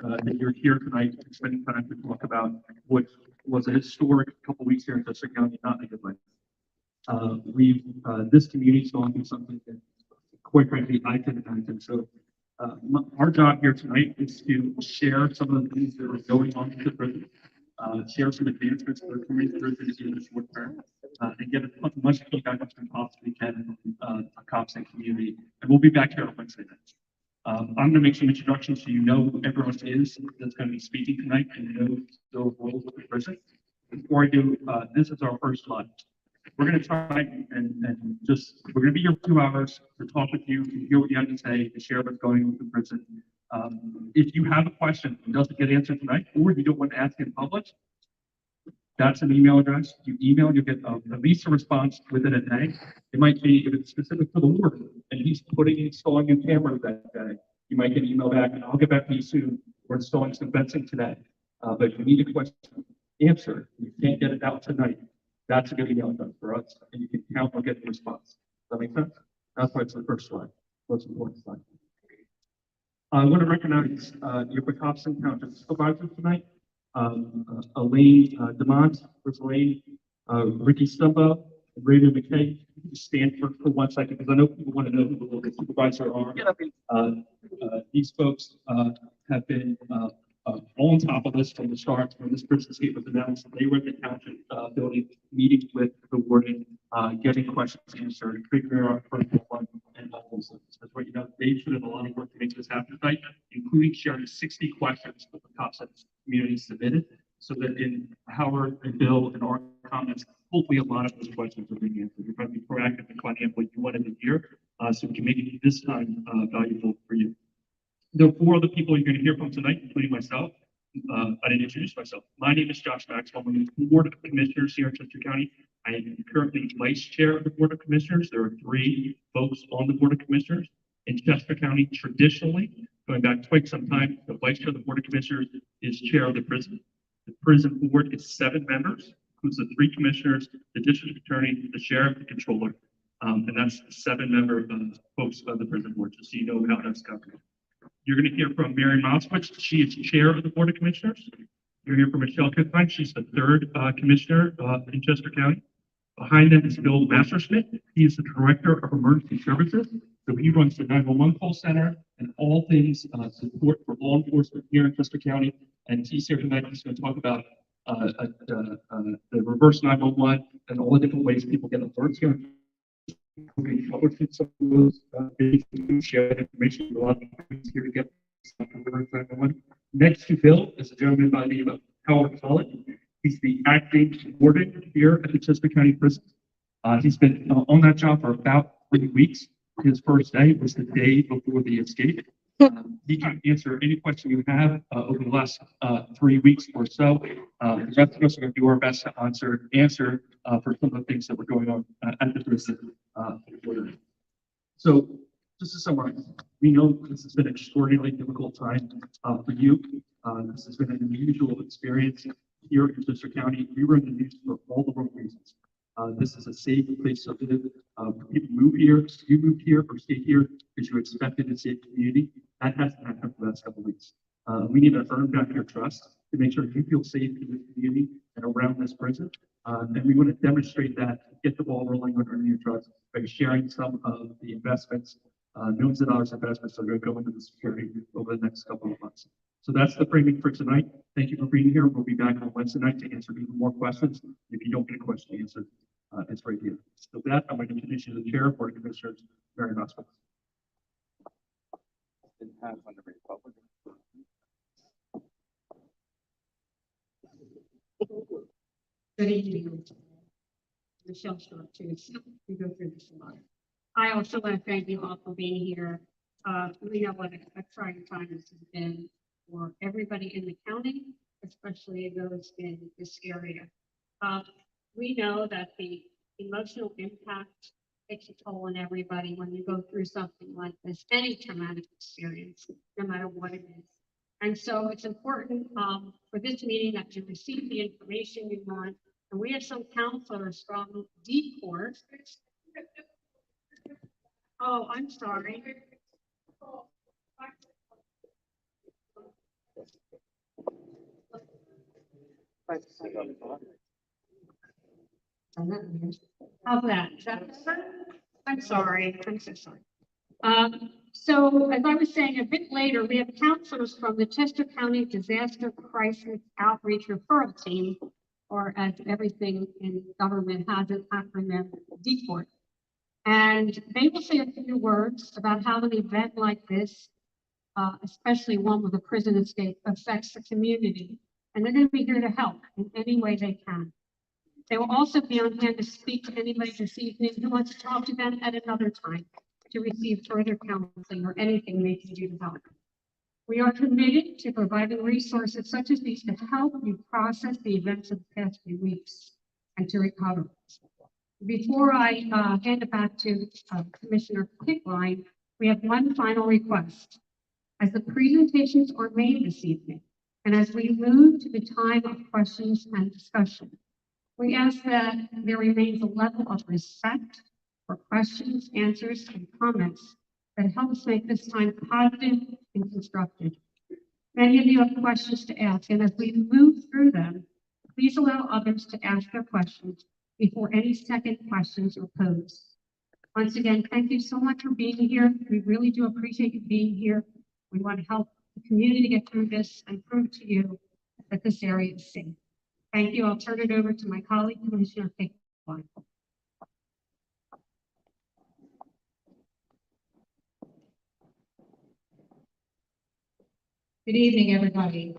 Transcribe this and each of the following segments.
that you're here tonight spending time to talk about what was a historic couple weeks here in District County, not in a good way. This community's gone through something that, quite frankly, I couldn't imagine. So, our job here tonight is to share some of the things that are going on in the prison, share some advancements that are coming through in the short term, and get as much feedback as we possibly can from the cops and community. And we'll be back here on Wednesday night. I'm going to make some introductions so you know who everyone is that's going to be speaking tonight and know the roles of the prison. Before I do, this is our first slide. We're going to try and just, we're going to be here for 2 hours to talk with you, to hear what you have to say, to share what's going on with the prison. If you have a question that doesn't get answered tonight, or you don't want to ask in public, that's an email address. You email, you'll get at least a response within a day. It might be, if it's specific to the warden and he's installing new cameras that day, you might get an email back and I'll get back to you soon. We're installing some fencing today. But if you need a question answered, you can't get it out tonight. That's a good email address for us, and you can count on getting a response. Does that make sense? That's why it's the first slide. Most important slide. I want to recognize your Wisconsin County supervisors tonight. Elaine DeMont, Chris Elaine, Ricky Stumba, and Raven McKay. Just stand for 1 second because I know people want to know who the supervisors are. These folks have been on top of this from the start when this prison escape was announced. They were in the township building, meeting with the warden, getting questions answered, figuring out protocol one, and all those things. That's what you know. They put in a lot of work to make this happen tonight, including sharing 60 questions that the cops and community submitted, so that in Howard and Bill and our comments, hopefully a lot of those questions are being answered. You're going to be proactive in finding out what you wanted to hear, so we can make it this time valuable for you. There are 4 other people you're going to hear from tonight, including myself. I didn't introduce myself. My name is Josh Maxwell. I'm on the Board of Commissioners here in Chester County. I am currently Vice Chair of the Board of Commissioners. There are 3 folks on the Board of Commissioners. In Chester County, traditionally, going back quite some time, the Vice Chair of the Board of Commissioners is Chair of the prison. The prison board is 7 members, includes the 3 commissioners, the district attorney, the sheriff, the controller. And that's the 7-member folks of the prison board, just so you know how that's governed. You're going to hear from Mary Moskowitz. She is chair of the Board of Commissioners. You're going to hear from Michelle Kittlein. She's the 3rd commissioner in Chester County. Behind them is Bill Masterschmidt. He is the director of emergency services. So he runs the 911 call center and all things support for law enforcement here in Chester County. And he's here tonight. He's going to talk about the reverse 911 and all the different ways people get alerts here. We published some of those shared information. A lot of things here to get. Next to Bill is a gentleman by the name of Howard Collin. He's the acting warden here at the Chester County Prison. He's been on that job for about 3 weeks. His first day was the day before the escape. He can answer any question you have over the last 3 weeks or so. The rest of us are going to do our best to answer for some of the things that were going on at the prison. So, just to summarize, we know this has been an extraordinarily difficult time for you. This has been an unusual experience here in Chester County. We were in the news for all the wrong reasons. This is a safe place to live. People move here, you moved here or stayed here because you expected a safe community. That hasn't happened for the last couple of weeks. We need to earn back your trust to make sure you feel safe in this community and around this prison. And we want to demonstrate that, get the ball rolling on earning your trust by sharing some of the investments, millions of dollars investments that are going to go into the security over the next couple of months. So that's the framing for tonight. Thank you for being here. We'll be back on Wednesday night to answer even more questions. If you don't get a question answered, it's right here. So with that, I'm going to introduce you to the Chair of Board of Commissioners, Mary Moskowitz. Good evening. Michelle Short, too. We go through this a lot. I also want to thank you all for being here. We know what a trying time this has been for everybody in the county, especially those in this area. We know that the emotional impact takes a toll on everybody when you go through something like this, any traumatic experience, no matter what it is. And so it's important for this meeting that you receive the information you want. And we have some counselors from D Court. Oh, I'm sorry. How's that? Is that better? I'm sorry. I'm so sorry. So as I was saying a bit later, we have counselors from the Chester County Disaster Crisis Outreach Referral Team, or as everything in government has an acronym, DCORT. And they will say a few words about how an event like this, especially one with a prison escape, affects the community. And they're going to be here to help in any way they can. They will also be on hand to speak to anybody this evening who wants to talk to them at another time to receive further counseling or anything they can do to help. We are committed to providing resources such as these to help you process the events of the past few weeks and to recover. Before I hand it back to Commissioner Pickline, we have one final request. As the presentations are made this evening, and as we move to the time of questions and discussion, we ask that there remains a level of respect for questions, answers, and comments that helps make this time positive and constructive. Many of you have questions to ask, and as we move through them, please allow others to ask their questions before any second questions are posed. Once again, thank you so much for being here. We really do appreciate you being here. We want to help the community get through this and prove to you that this area is safe. Thank you. I'll turn it over to my colleague, Commissioner Pickline. Good evening, everybody.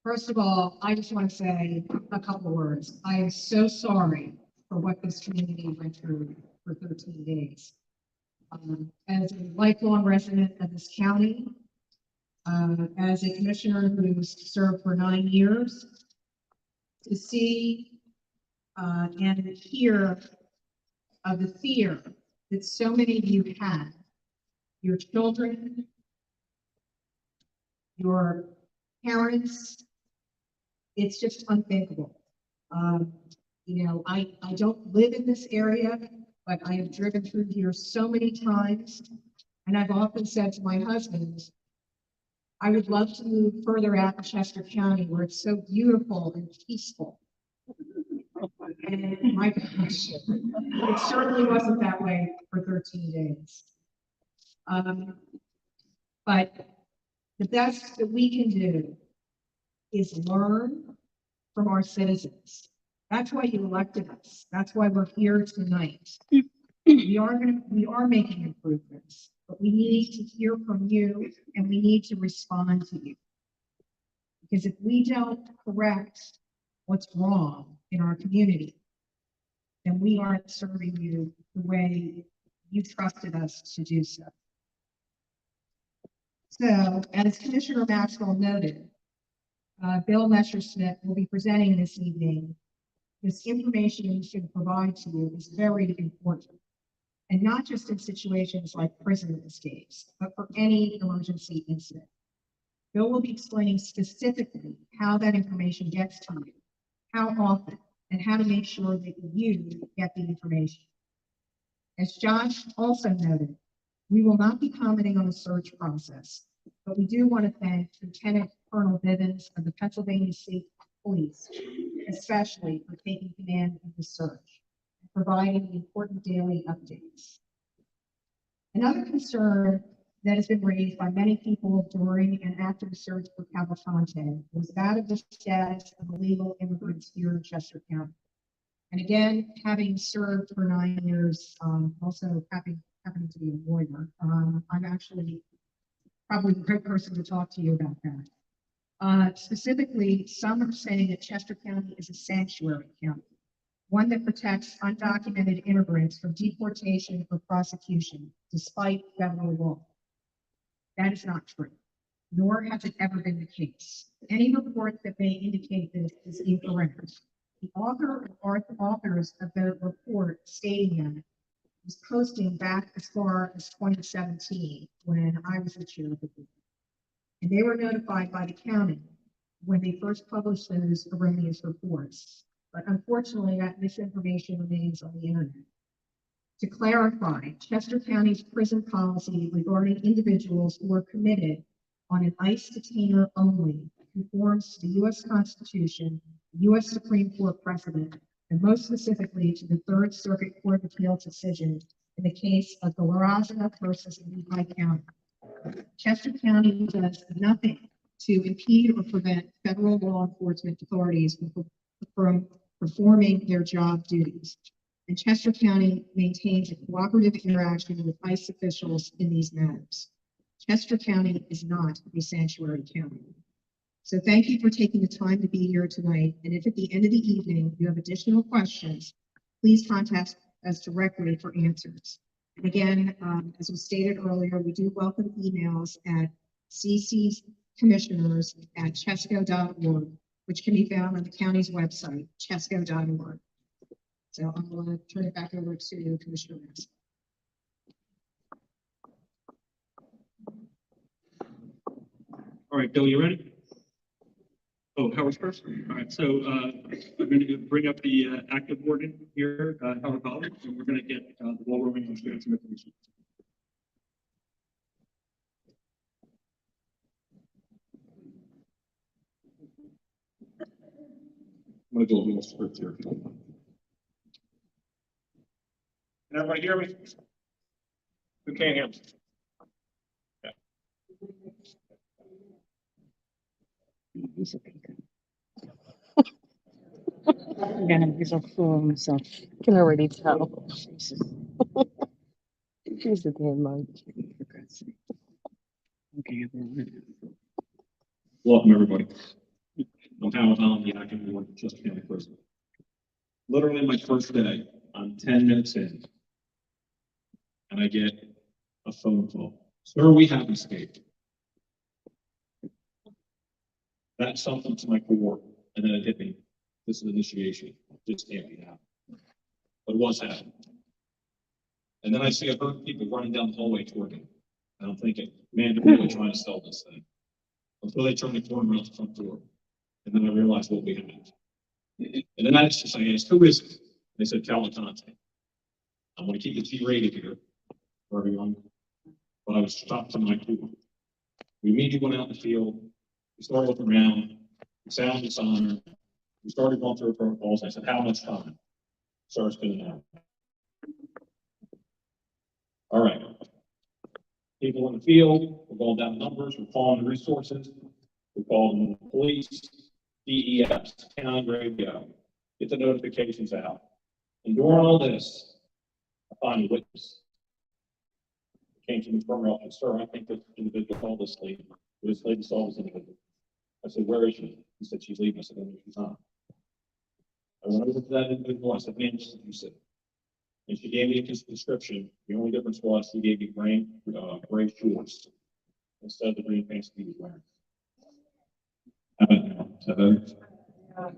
First of all, I just want to say a couple of words. I am so sorry for what this community went through for 13 days. As a lifelong resident of this county, as a commissioner who's served for 9 years, to see and hear of the fear that so many of you had, your children, your parents, it's just unthinkable. You know, I don't live in this area, but I have driven through here so many times. And I've often said to my husband, I would love to move further out in Chester County where it's so beautiful and peaceful. And my gosh, it certainly wasn't that way for 13 days. But the best that we can do is learn from our citizens. That's why you elected us. That's why we're here tonight. We are making improvements, but we need to hear from you and we need to respond to you. Because if we don't correct what's wrong in our community, then we aren't serving you the way you trusted us to do so. So, as Commissioner Maxwell noted, Bill Messersmith will be presenting this evening. This information we should provide to you is very important, and not just in situations like prison escapes, but for any emergency incident. Bill will be explaining specifically how that information gets to you, how often, and how to make sure that you get the information. As Josh also noted, we will not be commenting on the search process, but we do want to thank Lieutenant Colonel Bivens of the Pennsylvania State Police, especially for taking command of the search and providing the important daily updates. Another concern that has been raised by many people during and after the search for Cavalcante was that of the status of illegal immigrants here in Chester County. And again, having served for 9 years, also happening to be a lawyer, I'm actually probably the great person to talk to you about that. Specifically, some are saying that Chester County is a sanctuary county, one that protects undocumented immigrants from deportation or prosecution despite federal law. That is not true, nor has it ever been the case. Any report that may indicate this is incorrect. The authors of the report stating that was posting back as far as 2017 when I was the chair of the board. And they were notified by the county when they first published those erroneous reports. But unfortunately, that misinformation remains on the internet. To clarify, Chester County's prison policy regarding individuals who are committed on an ICE detainer only conforms to the U.S. Constitution, U.S. Supreme Court precedent, and most specifically to the Third Circuit Court of Appeals decision in the case of the Larazza versus Lehigh County. Chester County does nothing to impede or prevent federal law enforcement authorities from performing their job duties. And Chester County maintains a cooperative interaction with ICE officials in these matters. Chester County is not a sanctuary county. So thank you for taking the time to be here tonight. And if at the end of the evening you have additional questions, please contact us directly for answers. And again, as was stated earlier, we do welcome emails at cccommissioners@chesco.org, which can be found on the county's website, chesco.org. So I'm going to turn it back over to Commissioner Mass. All right, Bill, you ready? Oh, Howard's first. All right, so I'm going to bring up the active warden here, Howard Collins, and we're going to get the ball rolling on sharing some information. I'm going to do a little script here. Can everybody hear me? Who can't hear me? Again, he's a fool himself. Can already tell. Here's the damn mic. Okay, Welcome, everybody. I'm Howard Collins, the acting warden of Chester County Prison. Literally my first day, I'm 10 minutes in, and I get a phone call. Sir, we have escaped. That's something to my core, and then it hit me. This is initiation. This can't be happening. But it was happening. And then I see a herd of people running down the hallway toward me. And I'm thinking, man, they're really trying to sell this thing. Until they turn the corner around the front door. And then I realized what we had. And then I asked, who is it? They said, Cavalcante. I'm going to keep the G-rated here for everyone. But I was stopped to my core. We immediately went out in the field. We started looking around. We sounded dishonor. We started going through protocols. I said, how much time? Started spinning out. All right. People in the field, we're going down numbers, we're calling the resources, we're calling the police, DES, county radio, get the notifications out. And during all this, I find a witness. Came to me from her office, sir, I think this individual called this lady. This lady saw this individual. I said, where is she? He said, she's leaving. I said, no, she's not. I went over to that individual. I said, ma'am, this is what you said. And she gave me a description. The only difference was she gave me gray shorts instead of the green pants he was wearing. How about now? Is that better?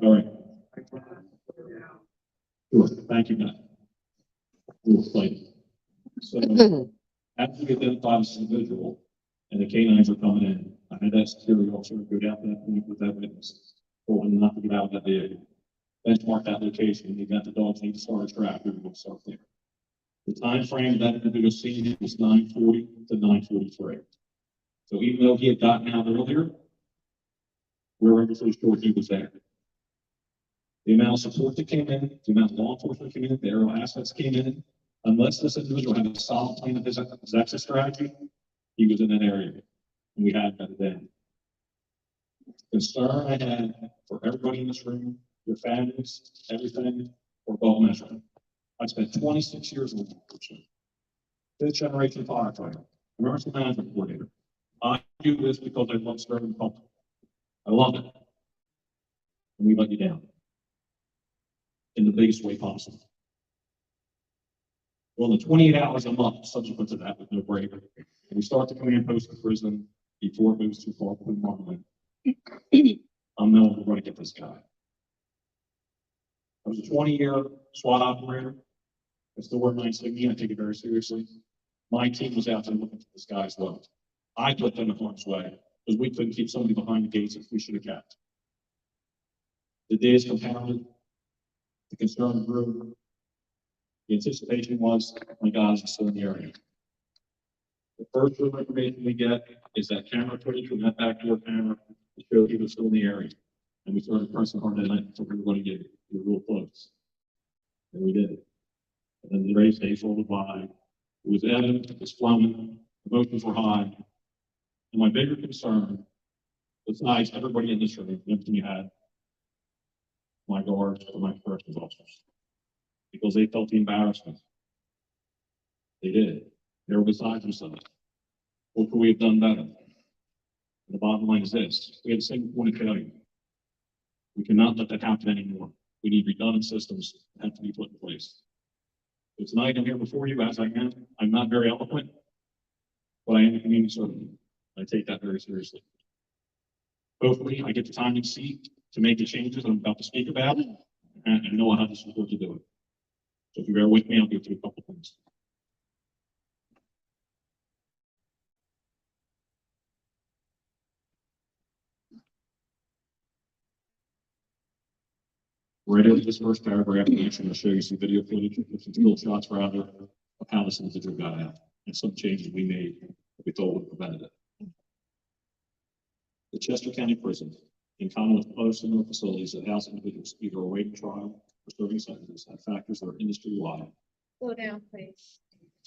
All right. Sure. Thank you, Matt. We'll play it. So after we identified this individual and the canines are coming in, I had that security officer go down to that point with that witness, told him not to get out of that vehicle. Benchmark that location. He got the dogs need to start a trap. We will start there. The time frame of that individual scene was 9:40 to 9:43. So even though he had gotten out earlier, we were able to ensure he was there. The amount of support that came in, the amount of law enforcement came in, the aerial assets came in. Unless this individual had a solid plan of his exit strategy, he was in that area, and we had that then. Concern I had for everybody in this room, your families, everything, were above measure. I spent 26 years in law enforcement. Fifth generation firefighter, emergency management coordinator. I do this because I love serving the public. I love it. And we let you down in the biggest way possible. Well, the 28 hours a month subsequent to that with no break, and we start the command post in prison before it moves too far from the Marlin. I'm knowing we're going to get this guy. I was a 20-year SWAT operator. I still wear my insignia. I take it very seriously. My team was out there looking for this guy as well. I put them in harm's way because we couldn't keep somebody behind the gates if we should have kept. The days compounded. The concern grew. The anticipation was, my guys are still in the area. The first real information we get is that camera footage from that backdoor camera that showed he was still in the area. And we started pressing hard that night until we were going to get real close. And we did it. And then the race day rolled by. It was evident, it was flowing, emotions were high. And my bigger concern, besides everybody in this room, everything you had, my guards or my corrections officers, because they felt the embarrassment. They did. They were beside themselves. What could we have done better? And the bottom line is this: we had the same point of failure. We cannot let that happen anymore. We need redundant systems that have to be put in place. So tonight I'm here before you as I am. I'm not very eloquent, but I am a community servant. I take that very seriously. Hopefully, I get the time and seat to make the changes I'm about to speak about, and know how to support to do it. So if you bear with me, I'll go through a couple things. Right after this first paragraph, I'm actually going to show you some video footage, some still shots rather, of how this individual got out, and some changes we made that we thought would have prevented it. The Chester County Prison, in common with other similar facilities that house individuals either awaiting trial or serving sentences, have factors that are industry-wide. Slow down, please.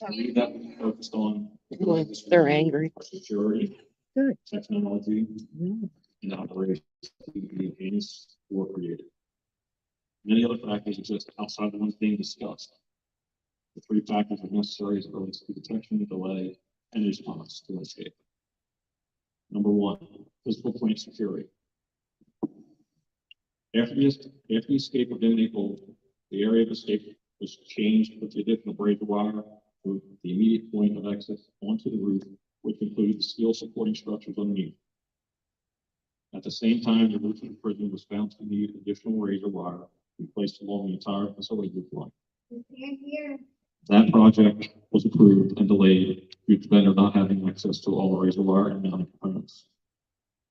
Three that we focused on. Well, they're angry. Security. Good. Technology. Yeah. And operations to be enhanced or created. Many other factors exist outside the ones being discussed. The three factors are necessary as it relates to detection, delay, and response to an escape. Number one, physical plant security. After the escape of inmate Gold, the area of escape was changed with the addition of razor wire to the immediate point of exit onto the roof, which included the steel supporting structures underneath. At the same time, the roof of the prison was found to need additional razor wire to be placed along the entire facility roof line. That project was approved and delayed due to vendor not having access to all the razor wire and mounting components.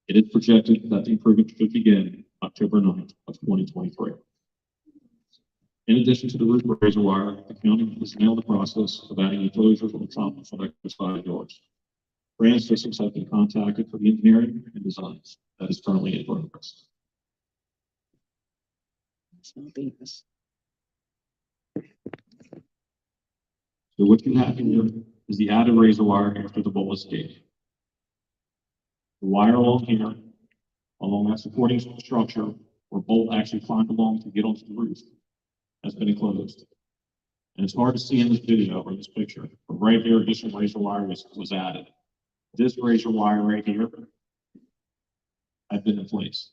It is projected that the improvement should begin October 9th of 2023. In addition to the roof razor wire, the county is now in the process of adding enclosures on the top of exercise yards. Brand systems have been contacted for the engineering and designs that is currently in progress. It's not Venus. So what you have here is the added razor wire after the bolt escape. The wire along here, along that supporting structure, where bolt actually climbed along to get onto the roof, has been enclosed. And it's hard to see in this video or this picture, but right here, additional razor wire was added. This razor wire right here had been in place.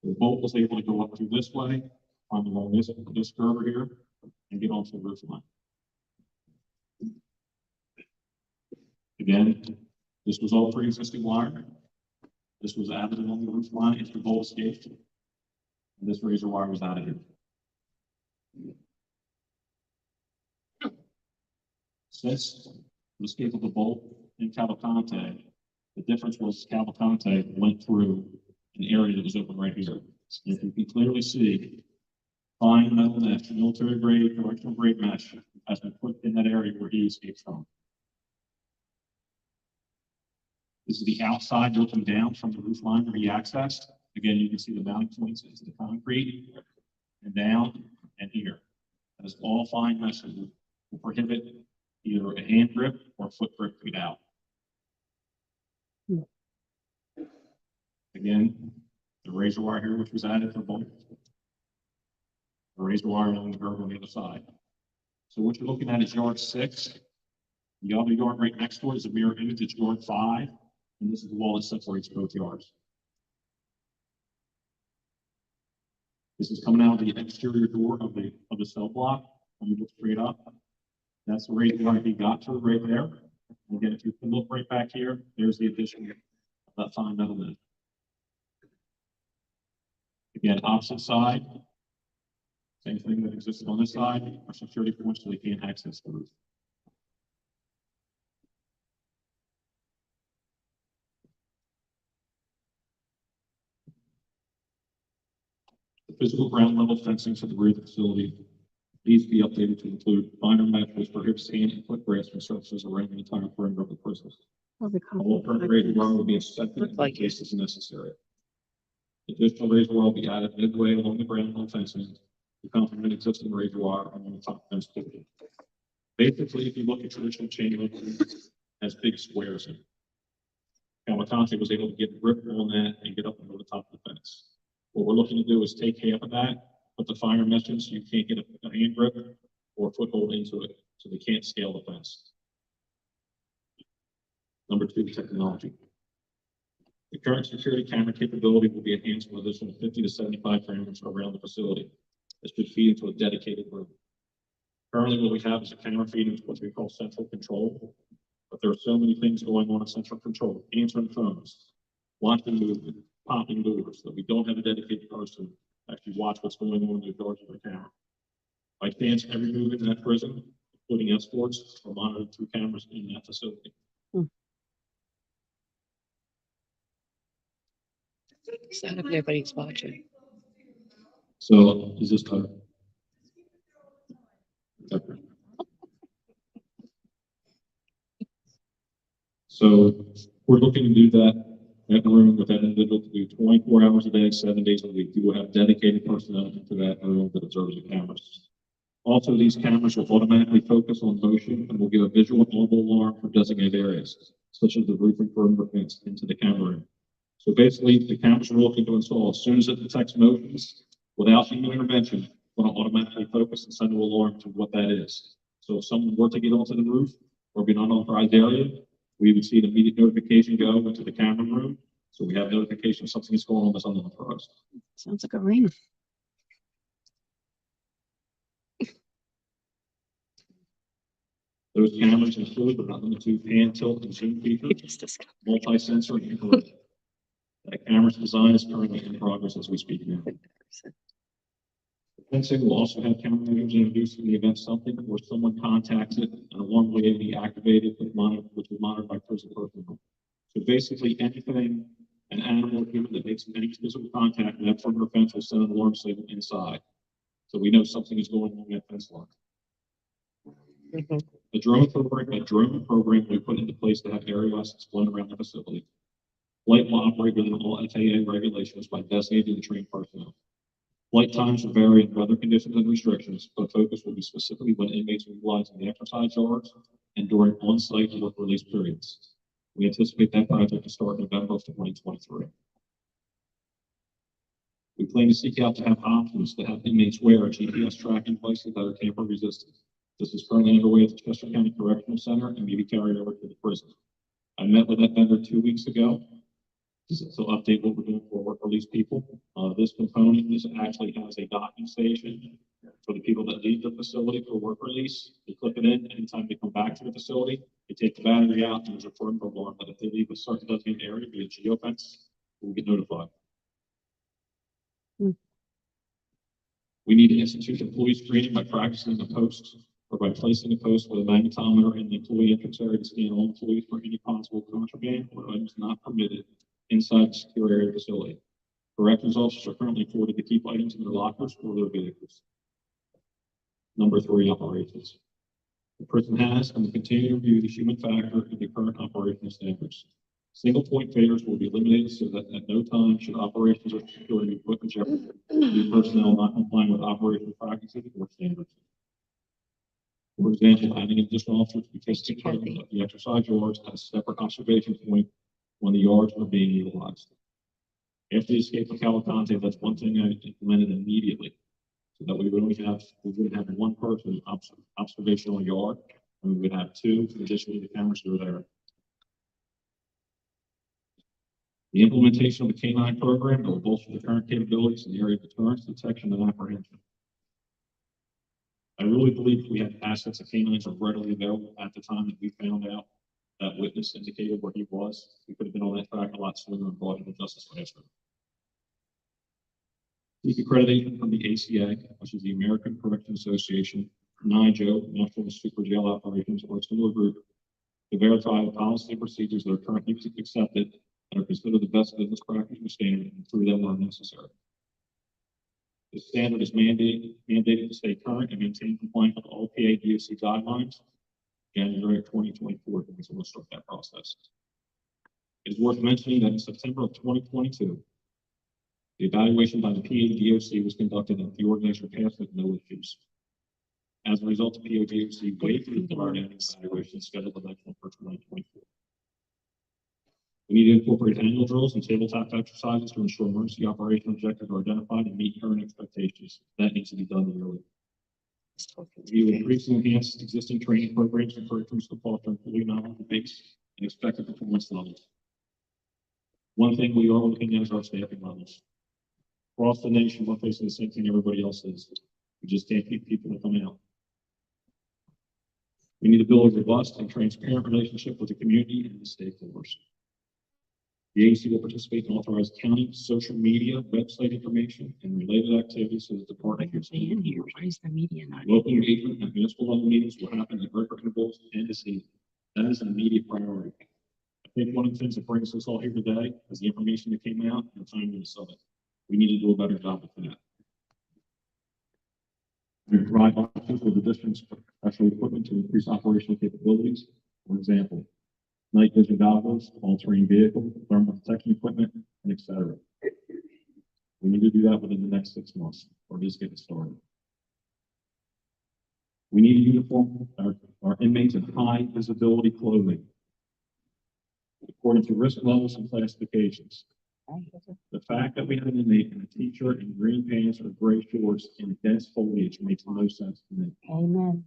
The bolt was able to go up through this way, climb along this curve here, and get onto the roof line. Again, this was all pre-existing wire. This was added along the roof line after the bolt escaped. And this razor wire was added here. Since the escape of the bolt in Cavalcante, the difference was Cavalcante went through an area that was open right here. And if you can clearly see, fine metal mesh, military grade, correctional grade mesh has been put in that area where he escaped from. This is the outside looking down from the roof line where he accessed. Again, you can see the mounting points into the concrete and down and here. That is all fine mesh that will prohibit either a hand grip or a foot grip to get out. Again, the razor wire here, which was added for both. The razor wire along the curve on the other side. So what you're looking at is yard 6. The other yard right next to it is a mirror image. It's yard 5. And this is the wall that separates both yards. This is coming out of the exterior door of the cell block. When you look straight up, that's the razor wire he got to right there. And again, if you can look right back here, there's the addition of that fine metal mesh. Again, opposite side, same thing that existed on this side, our security points so they can't access the roof. The physical ground level fencing for the roof facility These be updated to include finer measures for hip scan and foot grasping surfaces around the entire perimeter of the prison. All current razor wire will be inspected in Like it. cases necessary. Additional razor wire will be added midway along the ground wall fencing to complement existing razor wire along the top fence portion. Basically, if you look at traditional chain link, it has big squares in it. Cavalcante was able to get a grip on that and get up over the top of the fence. What we're looking to do is take half of that, put the finer meshes so you can't get a hand grip or a foothold into it, so they can't scale the fence. Number two, technology. The current security camera capability will be enhanced with additional 50 to 75 cameras around the facility. This should feed into a dedicated room. Currently, what we have is a camera feed into what we call central control. But there are so many things going on in central control, answering phones, watching movement, popping doors, that we don't have a dedicated person to actually watch what's going on in the doors of the camera. By chance, every movement in that prison, including escorts, are monitored through cameras in that facility. So everybody's watching. So is this better? Okay. So we're looking to do that in a room with that individual to do 24 hours a day, 7 days a week. We will have dedicated personnel into that room that observes the cameras. Also, these cameras will automatically focus on motion and will give a visual and audible alarm for designated areas, such as the roof and perimeter fence into the camera room. So basically, the cameras we're looking to install, as soon as it detects motions, without human intervention, it's going to automatically focus and send an alarm to what that is. So if someone were to get onto the roof or be in an unauthorized area, we would see an immediate notification go into the camera room. So we have notification of something is going on that's unauthorized. Sounds like a ring. Those cameras include, but not limited to, pan, tilt, and zoom features, It's just multi-sensor, and infrared. That camera's design is currently in progress as we speak now. Fencing will also have camera measures introduced in the event something where someone contacts it, and a one way to be activated, which is monitored by prison personnel. So basically, anything, an animal or human that makes any physical contact with that perimeter fence will send an alarm signal inside. So we know something is going on that fence line. Mhm. A drone program we put into place to have aerial assets flown around the facility. Flight will operate within all FAA regulations by designated and trained personnel. Flight times will vary in weather conditions and restrictions, but focus will be specifically when inmates are utilizing the exercise yards and during on-site work release periods. We anticipate that project to start in November of 2023. We plan to seek out to have options to have inmates wear GPS tracking devices that are tamper resistant. This is currently underway at the Chester County Correctional Center and may be carried over to the prison. I met with that vendor 2 weeks ago to update what we're doing for work release people. This component actually has a docking station for the people that leave the facility for work release. They click it in, anytime they come back to the facility, they take the battery out, and there's a perimeter alarm that if they leave a certain designated area via geofence, we'll get notified. We need to institute employee screening by practicing the posts or by placing a post with a magnetometer in the employee entrance area to scan all employees for any possible contraband or items not permitted inside the secure area facility. Corrections officers are currently afforded to keep items in their lockers or their vehicles. Number three, operations. The prison has and will continue to review the human factor in the current operational standards. Single point failures will be eliminated so that at no time should operations or security be put in jeopardy due to personnel not complying with operational practices or standards. For example, adding additional officers to be tested of the exercise yards at a separate observation point when the yards are being utilized. After the escape of Cavalcante, that's one thing I implemented immediately, so that we wouldn't have one person observational yard, and we would have two, additionally the cameras that are there. The implementation of the K9 program will bolster the current capabilities in the area of deterrence, detection, and apprehension. I really believe if we had assets of K9s are readily available at the time that we found out that witness indicated where he was, we could have been on that track a lot sooner and brought him to justice faster. Seek accreditation from the ACA, which is the American Correctional Association, NIJO, National Super Jail Operations, or a similar group, to verify the policy and procedures that are currently accepted and are considered the best business practice and standard, and through them are necessary. The standard is mandated to stay current and maintain compliance with all PA DOC guidelines. January of 2024, when we'll start that process. It is worth mentioning that in September of 2022, the evaluation by the PA DOC was conducted and the organization passed with no issues. As a result, the PA DOC waived the required evaluation scheduled election for 2024. We need to incorporate annual drills and tabletop exercises to ensure emergency operation objectives are identified and meet current expectations. That needs to be done yearly. We will increase and enhance existing training programs and curriculums to foster employee knowledge base and expected performance levels. One thing we are looking at is our staffing levels. Across the nation, we're facing the same thing everybody else is. We just can't keep people to come out. We need to build a robust and transparent relationship with the community and the stakeholders. The agency will participate in authorized county, social media, website information, and related activities so that the department gets in here. Why is the media not? local engagement at municipal level meetings will happen at regular intervals and this evening. That is an immediate priority. I think one of the things that brings us all here today is the information that came out and the timeliness of it. We need to do a better job with that. We provide options for the district's professional equipment to increase operational capabilities. For example, night vision goggles, all-terrain vehicle, thermal protection equipment, and etc. We need to do that within the next 6 months, or at least get it started. We need to uniform our inmates in high visibility clothing, according to risk levels and classifications. The fact that we have an inmate and a teacher in green pants or gray shorts in dense foliage makes no sense to me. Amen.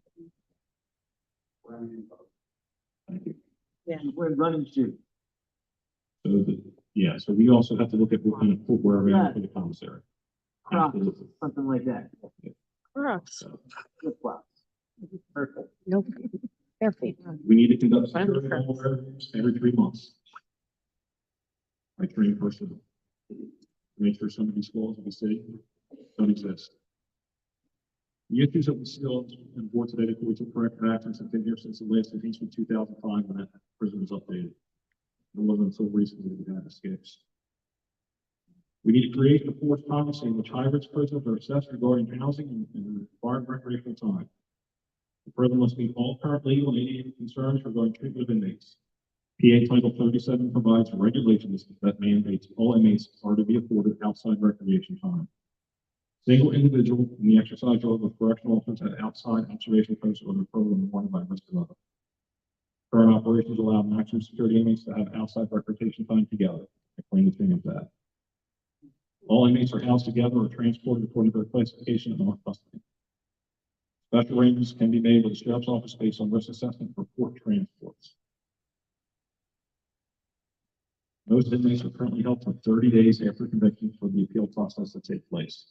Thank you. Yeah, we're running shoes. So we also have to look at what kind of footwear we have for the commissary. Crocs, Absolutely. something like that. Crocs. So Flip flops. Perfect. Nope. Bare feet. we need to conduct Fine with security audit reviews every 3 months. I train person. Make sure some of these laws we see don't exist. The issues that we still and board today that we took corrective actions have been here since the last enhancement 2005 when that prison was updated. It wasn't until recently that we had escapes. We need to create a forced policy in which high-risk prisoners are assessed regarding housing and required recreational time. The prison must meet all current legal and ADA concerns regarding treatment of inmates. PA Title 37 provides regulations that mandates all inmates are to be afforded outside recreation time. Single individual in the exercise of correctional officers at outside observation posts are referred and warned by risk level. Current operations allow maximum security inmates to have outside recreation time together. I claim to change that. All inmates are housed together or transported according to their classification in our custody. Special arrangements can be made with the sheriff's office based on risk assessment for court transports. Most inmates are currently held for 30 days after conviction for the appeal process to take place.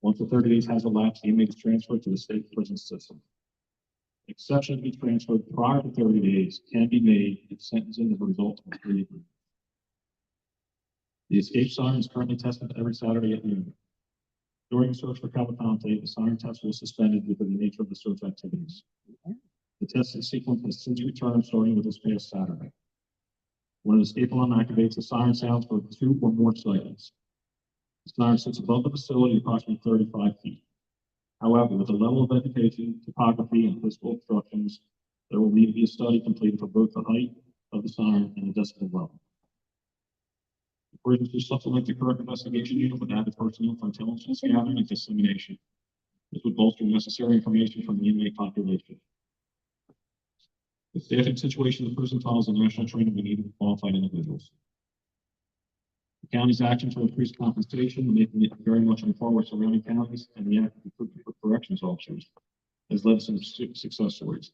Once the 30 days has elapsed, the inmate is transferred to the state prison system. Exception to be transferred prior to 30 days can be made if sentencing is a result of a plea agreement. The escape siren is currently tested every Saturday at noon. During the search for Cavalcante, the siren test was suspended due to the nature of the search activities. The testing sequence has since returned, starting with this past Saturday. When an escape alarm activates, the siren sounds for 2 or more seconds. The siren sits above the facility approximately 35 feet. However, with the level of vegetation, topography, and physical obstructions, there will need to be a study completed for both the height of the siren and the decibel level. The prison to supplement the current investigation unit with added personnel for intelligence gathering and dissemination. This would bolster necessary information from the inmate population. The staffing situation in the prison follows the national training we need of qualified individuals. The county's action to increase compensation, making it very much on par with surrounding counties and the active recruitment for corrections officers, has led to some success stories.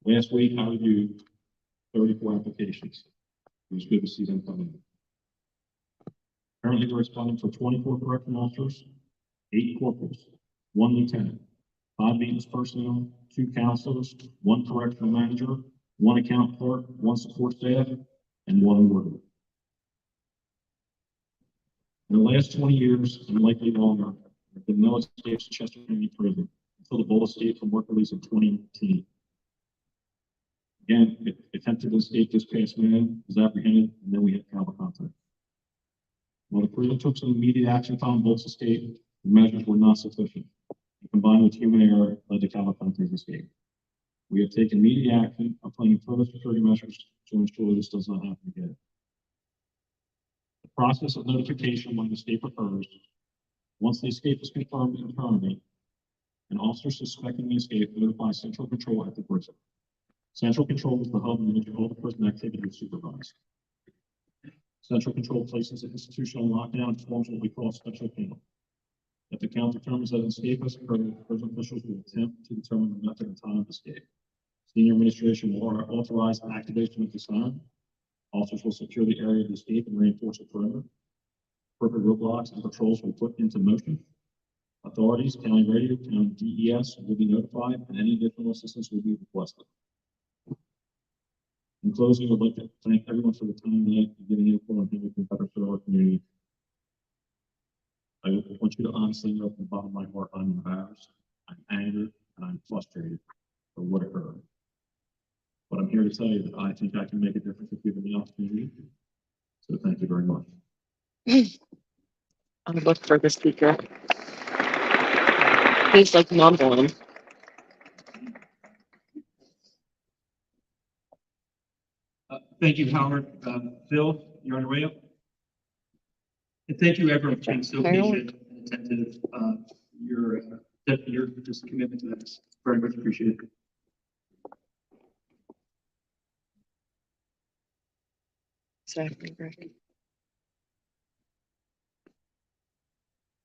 Last week, I reviewed 34 applications. It was good to see them coming in. Currently, we're responding for 24 correctional officers, 8 corporals, 1 lieutenant, 5 maintenance personnel, 2 counselors, 1 correctional manager, 1 account clerk, 1 support staff, and 1 warden. In the last 20 years, and likely longer, there have been no escapes in Chester County Prison until the bull escape from work release in 2018. Again, attempted to escape this past May was apprehended, and then we had Cavalcante. While the Prison took some immediate action found Bolt's escape. The measures were not sufficient. And combined with human error, led to Cavalcante's escape. We have taken immediate action of planning further security measures to ensure this does not happen again. The process of notification when the escape occurs. Once the escape is confirmed internally, an officer suspecting the escape notifies Central Control at the prison. Central Control is the hub in which all the prison activity is supervised. Central Control places the institution on lockdown and forms what we call a special panel. If the count determines that an escape has occurred, prison officials will attempt to determine the method and time of escape. Senior administration will authorize the activation of this time. Officers will secure the area of the escape and reinforce the perimeter. Appropriate roadblocks and patrols will be put into motion. Authorities, county radio, county DES will be notified, and any additional assistance will be requested. In closing, I'd like to thank everyone for the time tonight and giving input on how we can better serve our community. I want you to honestly know from the bottom of my heart, I'm embarrassed, I'm angry, and I'm frustrated for what occurred. But I'm here to tell you that I think I can make a difference if given the opportunity. So thank you very much. I'll look for the speaker. He's like mumbling. Thank you, Howard. Phil, you're on your way up. And thank you, everyone, for being so patient and attentive. Your just commitment to this, very much appreciated. Exactly right.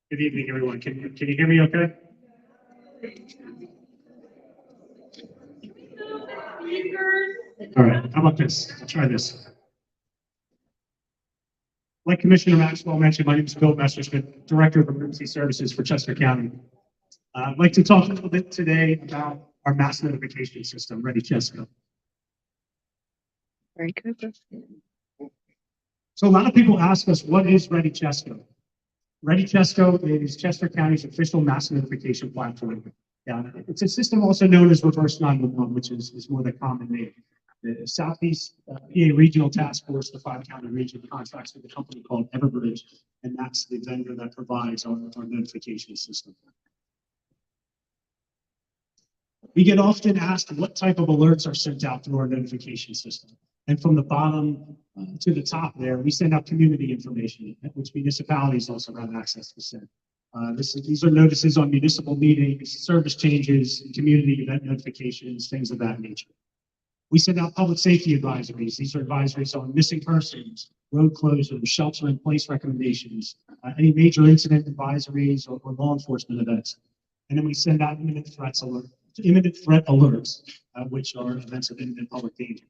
Good evening, everyone. Can you hear me okay? All right, how about this? I'll try this. Like Commissioner Maxwell mentioned, my name is Bill Messerschmidt, Director of Emergency Services for Chester County. I'd like to talk a little bit today about our mass notification system, Ready Chesco. Very good. So a lot of people ask us, what is Ready Chesco? Ready Chesco is Chester County's official mass notification platform. It's a system also known as Reverse 911, which is more the common name. The Southeast PA Regional Task Force, the 5-county region, contracts with a company called Everbridge, and that's the vendor that provides our notification system. We get often asked what type of alerts are sent out through our notification system. And from the bottom to the top there, we send out community information, which municipalities also have access to send. These are notices on municipal meetings, service changes, community event notifications, things of that nature. We send out public safety advisories. These are advisories on missing persons, road closures, shelter in place recommendations, any major incident advisories or law enforcement events. And then we send out imminent threat alerts, which are events of imminent public danger.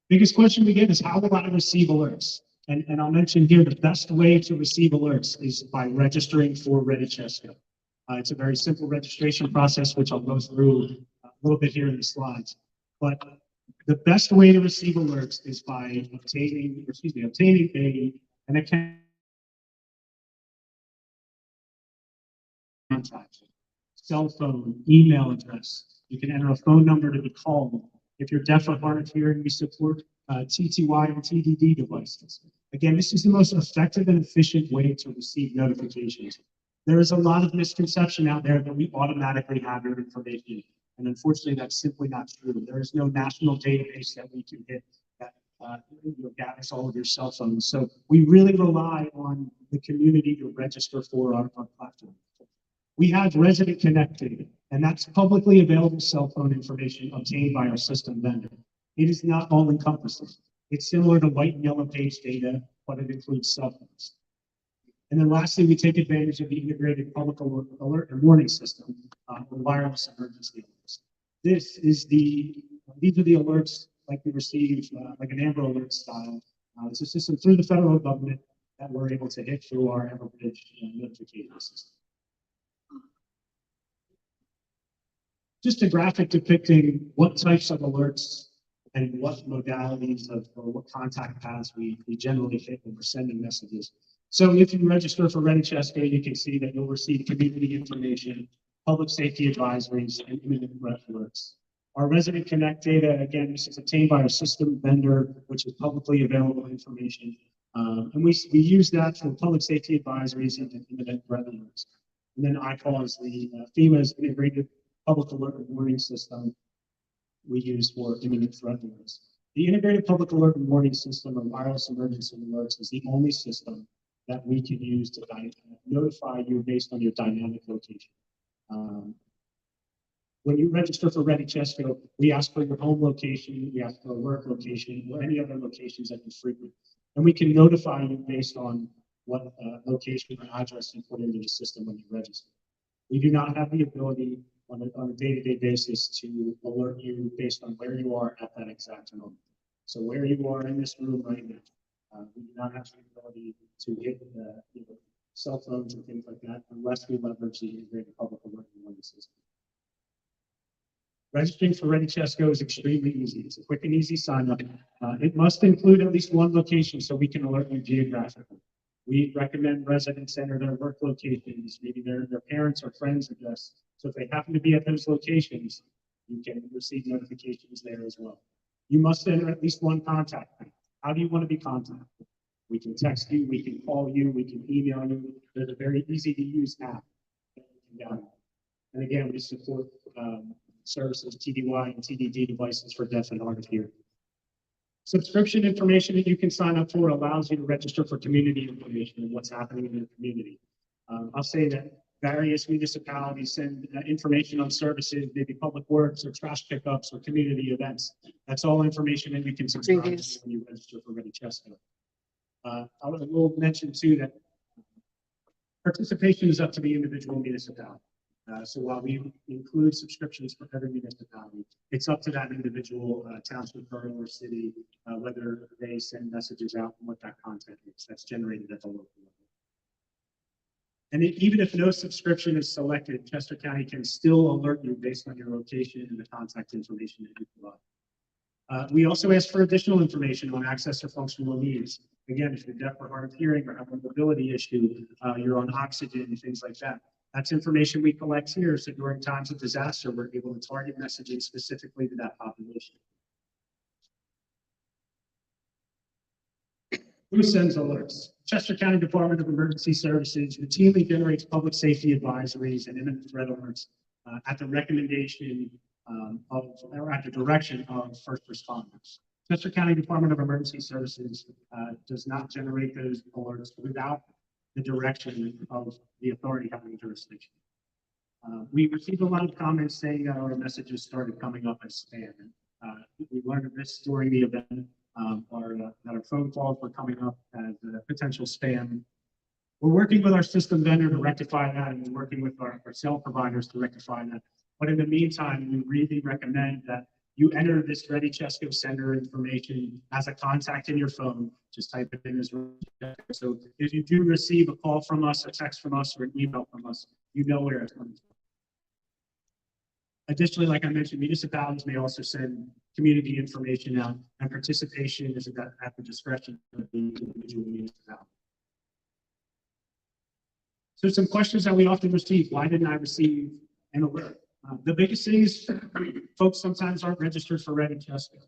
Biggest question we get is, how will I receive alerts? And I'll mention here, the best way to receive alerts is by registering for Ready Chesco. It's a very simple registration process, which I'll go through a little bit here in the slides. But the best way to receive alerts is by obtaining an account. Contact, cell phone, email address. You can enter a phone number to be called. If you're deaf or hard of hearing, we support TTY and TDD devices. Again, this is the most effective and efficient way to receive notifications. There is a lot of misconception out there that we automatically have your information, and unfortunately, that's simply not true. There is no national database that we can hit that gathers all of your cell phones. So we really rely on the community to register for our platform. We have Resident Connect data, and that's publicly available cell phone information obtained by our system vendor. It is not all encompassing. It's similar to white and yellow page data, but it includes cell phones. And then lastly, we take advantage of the integrated public alert and warning system for wireless emergency alerts. These are the alerts like we receive, like an Amber Alert style. It's a system through the federal government that we're able to hit through our Everbridge notification system. Just a graphic depicting what types of alerts and what modalities or what contact paths we generally hit when we're sending messages. So if you register for Ready Chesco, you can see that you'll receive community information, public safety advisories, and imminent threat alerts. Our Resident Connect data, again, this is obtained by our system vendor, which is publicly available information. And we use that for public safety advisories and imminent threat alerts. And then ICAL is the FEMA's integrated public alert and warning system we use for imminent threat alerts. The integrated public alert and warning system or wireless emergency alerts is the only system that we can use to notify you based on your dynamic location. When you register for Ready Chesco, we ask for your home location, we ask for a work location, or any other locations that you frequent. And we can notify you based on what location or address you put into the system when you register. We do not have the ability on a day-to-day basis to alert you based on where you are at that exact moment. So where you are in this room right now, we do not have the ability to hit cell phones and things like that unless we leverage the integrated public alert and warning system. Registering for Ready Chesco is extremely easy. It's a quick and easy sign up. It must include at least one location so we can alert you geographically. We recommend residents enter their work locations, maybe their parents or friends' address. So if they happen to be at those locations, you can receive notifications there as well. You must enter at least one contact. How do you want to be contacted? We can text you, we can call you, we can email you. There's a very easy to use app. And again, we support services, TDY and TDD devices for deaf and hard of hearing. Subscription information that you can sign up for allows you to register for community information and what's happening in your community. I'll say that various municipalities send information on services, maybe public works or trash pickups or community events. That's all information that you can subscribe to when you register for Ready Chesco. I will mention too that participation is up to the individual municipality. So while we include subscriptions for every municipality, it's up to that individual township, borough, or city whether they send messages out and what that content is that's generated at the local level. And even if no subscription is selected, Chester County can still alert you based on your location and the contact information that you provide. We also ask for additional information on access or functional needs. Again, if you're deaf or hard of hearing or have a mobility issue, you're on oxygen and things like that. That's information we collect here, so during times of disaster, we're able to target messaging specifically to that population. Who sends alerts? Chester County Department of Emergency Services routinely generates public safety advisories and imminent threat alerts at the recommendation or at the direction of first responders. Chester County Department of Emergency Services does not generate those alerts without the direction of the authority having jurisdiction. We received a lot of comments saying that our messages started coming up as spam. We learned of this during the event. That our phone calls were coming up as potential spam. We're working with our system vendor to rectify that, and we're working with our cell providers to rectify that. But in the meantime, we really recommend that you enter this Ready Chesco Center information as a contact in your phone. Just type it in as Ready Chesco. So if you do receive a call from us, a text from us, or an email from us, you know where it's coming from. Additionally, like I mentioned, municipalities may also send community information out, and participation is at the discretion of the individual municipality. So some questions that we often receive: why didn't I receive an alert? The biggest thing is folks sometimes aren't registered for Ready Chesco.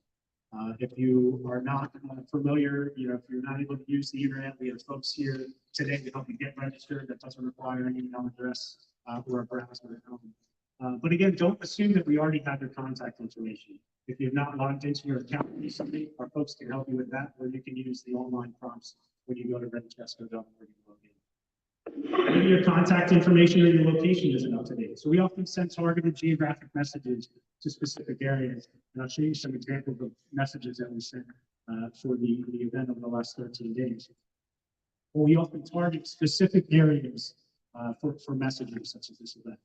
If you are not familiar, if you're not able to use the internet, we have folks here today to help you get registered. That doesn't require any email address or a browser at home. But again, don't assume that we already have your contact information. If you've not logged into your account recently, our folks can help you with that, or you can use the online prompts when you go to readychesco.org and log in. Maybe your contact information or your location isn't up to date. So we often send targeted geographic messages to specific areas. And I'll show you some examples of messages that we sent for the event over the last 13 days. Well, we often target specific areas for messages such as this event.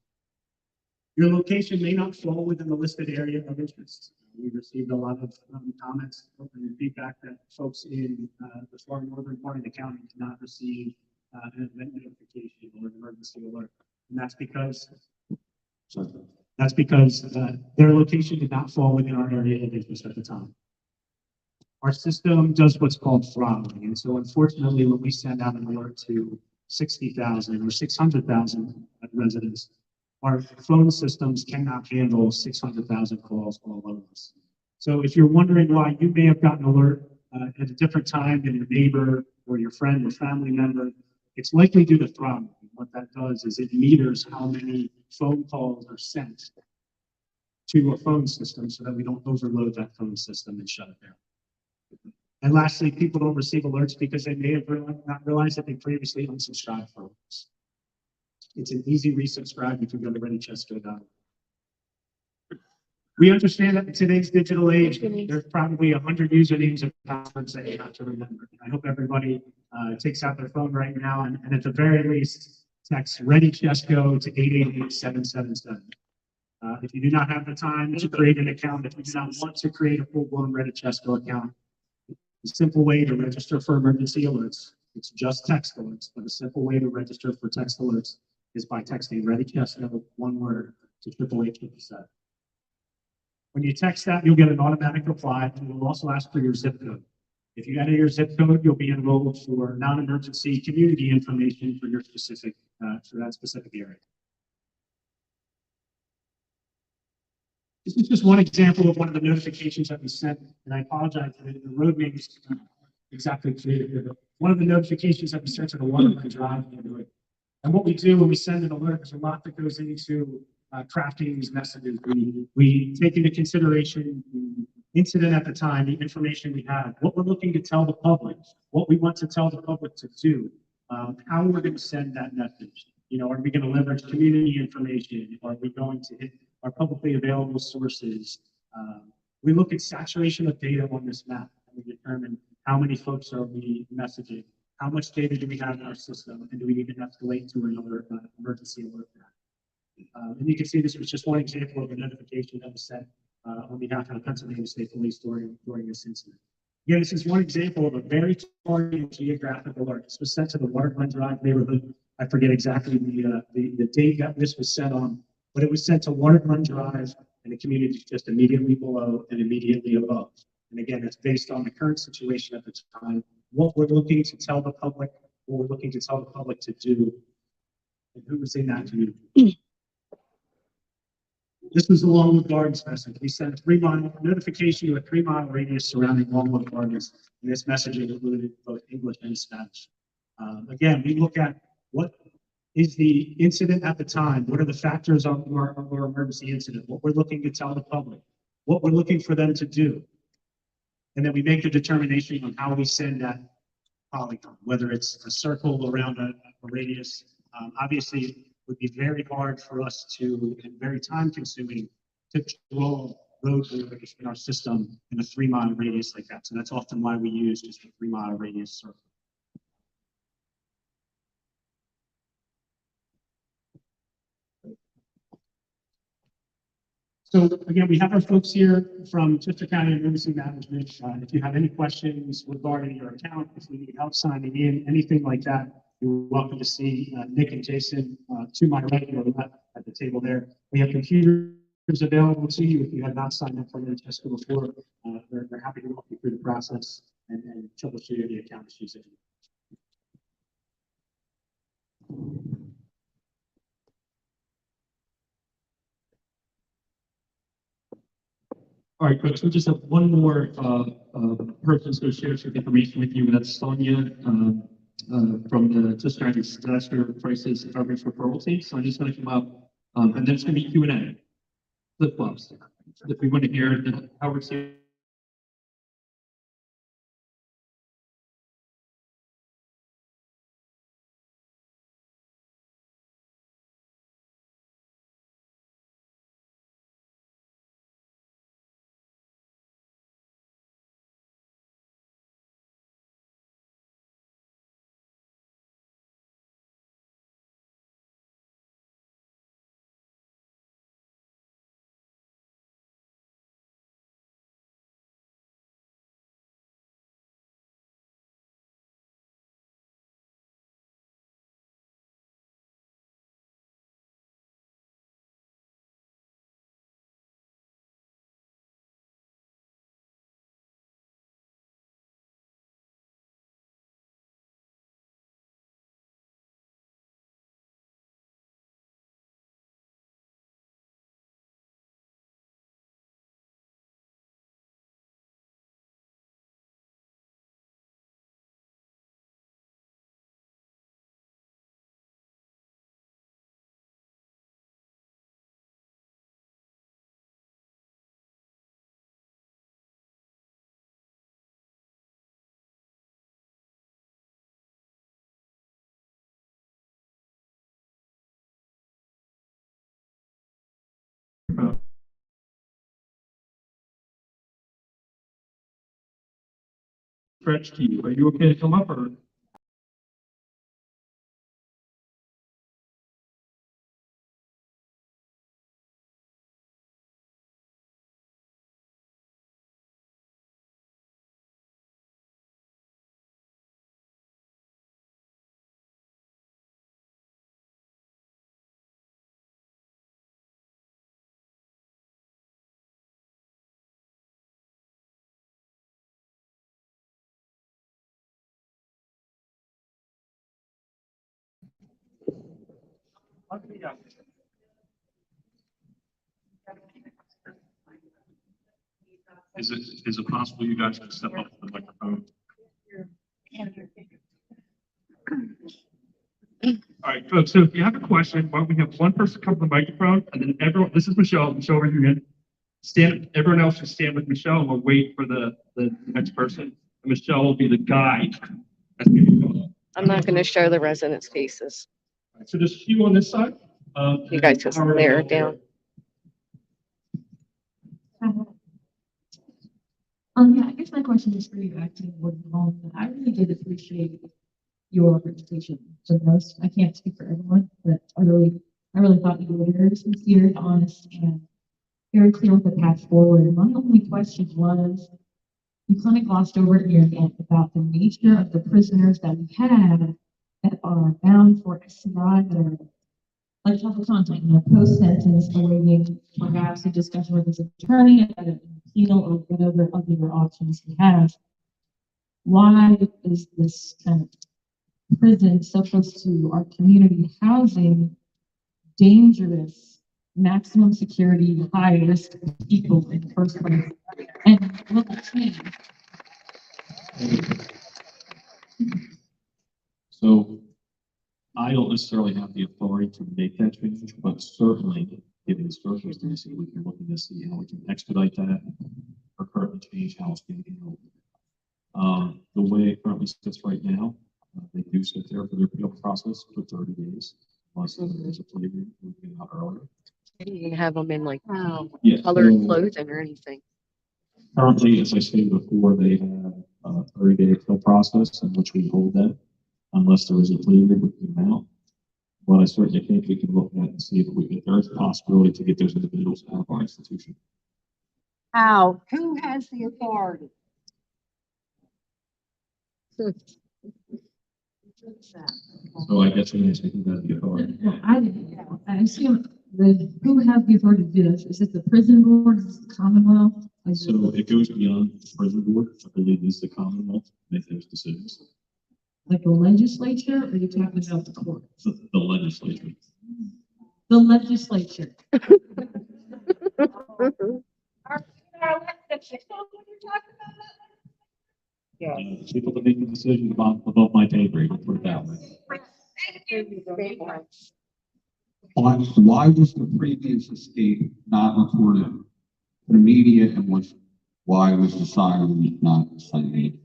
Your location may not fall within the listed area of interest. We received a lot of comments and feedback that folks in the far northern part of the county did not receive an event notification or an emergency alert. And that's because their location did not fall within our area of interest at the time. Our system does what's called throttling. And so unfortunately, when we send out an alert to 60,000 or 600,000 residents, our phone systems cannot handle 600,000 calls all at once. So if you're wondering why you may have gotten an alert at a different time than your neighbor or your friend or family member, it's likely due to throttling. What that does is it meters how many phone calls are sent to a phone system so that we don't overload that phone system and shut it down. And lastly, people don't receive alerts because they may have not realized that they previously unsubscribed from us. It's an easy resubscribe if you go to readychester.org. We understand that in today's digital age, there's probably 100 usernames and passwords that you have to remember. I hope everybody takes out their phone right now and at the very least text Ready Chesco to 888-777. If you do not have the time to create an account, if you do not want to create a full-blown Ready Chesco account, a simple way to register for emergency alerts, it's just text alerts, but a simple way to register for text alerts is by texting Ready Chesco, one word, to 888-777. When you text that, you'll get an automatic reply, and it will also ask for your zip code. If you enter your zip code, you'll be enrolled for non-emergency community information for your specific, for that specific area. This is just one example of one of the notifications that we sent, and I apologize for the road names exactly created here, but one of the notifications that we sent to the Waterline Drive neighborhood. And what we do when we send an alert, there's a lot that goes into crafting these messages. We take into consideration the incident at the time, the information we have, what we're looking to tell the public, what we want to tell the public to do, how we're going to send that message. You know, are we going to leverage community information? Are we going to hit our publicly available sources? We look at saturation of data on this map, and we determine how many folks are we messaging, how much data do we have in our system, and do we need to escalate to another emergency alert map. And you can see this was just one example of a notification that was sent on behalf of the Pennsylvania State Police during this incident. Again, this is one example of a very targeted geographic alert. This was sent to the Waterline Drive neighborhood. I forget exactly the date that this was sent on, but it was sent to Waterline Drive and the community just immediately below and immediately above. And again, it's based on the current situation at the time, what we're looking to tell the public, what we're looking to tell the public to do, and who was in that community. This was along with Gardens message. We sent a 3-mile notification to a 3-mile radius surrounding Longwood Gardens, and this messaging included both English and Spanish. Again, we look at what is the incident at the time, what are the factors of our emergency incident, what we're looking to tell the public, what we're looking for them to do, and then we make the determination on how we send that polygon, whether it's a circle around a radius. Obviously, it would be very hard for us to, and very time consuming, to draw road deliveries in our system in a 3-mile radius like that. So that's often why we use just a 3-mile radius circle. So again, we have our folks here from Chester County Emergency Management. If you have any questions regarding your account, if you need help signing in, anything like that, you're welcome to see Nick and Jason to my right or left at the table there. We have computers available to you if you have not signed up for Chester before. They're happy to walk you through the process and troubleshoot any account issues that you have. All right, folks, we just have one more person who's going to share some information with you, and that's Sonia from the Chester County Disaster Crisis Coverage Referral Team. So I'm just going to come up, and then it's going to be Q&A, flip-flops. If we want to hear Howard's here. microphone. Stretch to you. Are you okay to come up or? Is it possible you guys can step up to the microphone? All right, folks, so if you have a question, why don't we have one person come to the microphone and then everyone, this is Michelle, raise your hand. Stand, everyone else just stand with Michelle and we'll wait for the next person. And Michelle will be the guide. as people go. I'm not gonna show the residents' faces. All right, so there's a few on this side. You guys just stare down. Yeah, I guess my question is for you, acting board involved. I really did appreciate your presentation the most. I can't speak for everyone, but I really thought you were very sincere, honest, and very clear with the path forward. And my only question was, you kind of glossed over it here again about the nature of the prisoners that we have that are bound for SCI that are like Cavalcante, post-sentence awaiting perhaps a discussion with his attorney about an appeal or whatever other options he has. Why is this kind of prison so close to our community housing dangerous, maximum security, high risk people in the first place? And will it change? So I don't necessarily have the authority to make that change, but certainly, given the circumstances, we can look to see how we can expedite that or currently change how it's being handled. The way it currently sits right now, they do sit there for their appeal process for 30 days. Unless there's a plea agreement, we can out earlier. You can have them in like Yes. colored So clothing or anything. currently, as I stated before, they have a 30-day appeal process in which we hold them unless there is a plea agreement with them out. But I certainly think we can look at and see if there is a possibility to get those individuals out of our institution. How? Who has the authority? So I guess we need to think about the authority. Well, I assume who has the authority to do this? Is it the prison board? Is it the Commonwealth? Is So it goes beyond the prison board. I believe it's the Commonwealth to make those decisions. like the legislature, or are you talking about the courts? The legislature. The legislature. Yeah. People that make the decisions above my pay grade, we'll put it that way. Why was the previous escape not reported to the media, and why was the siren not cited?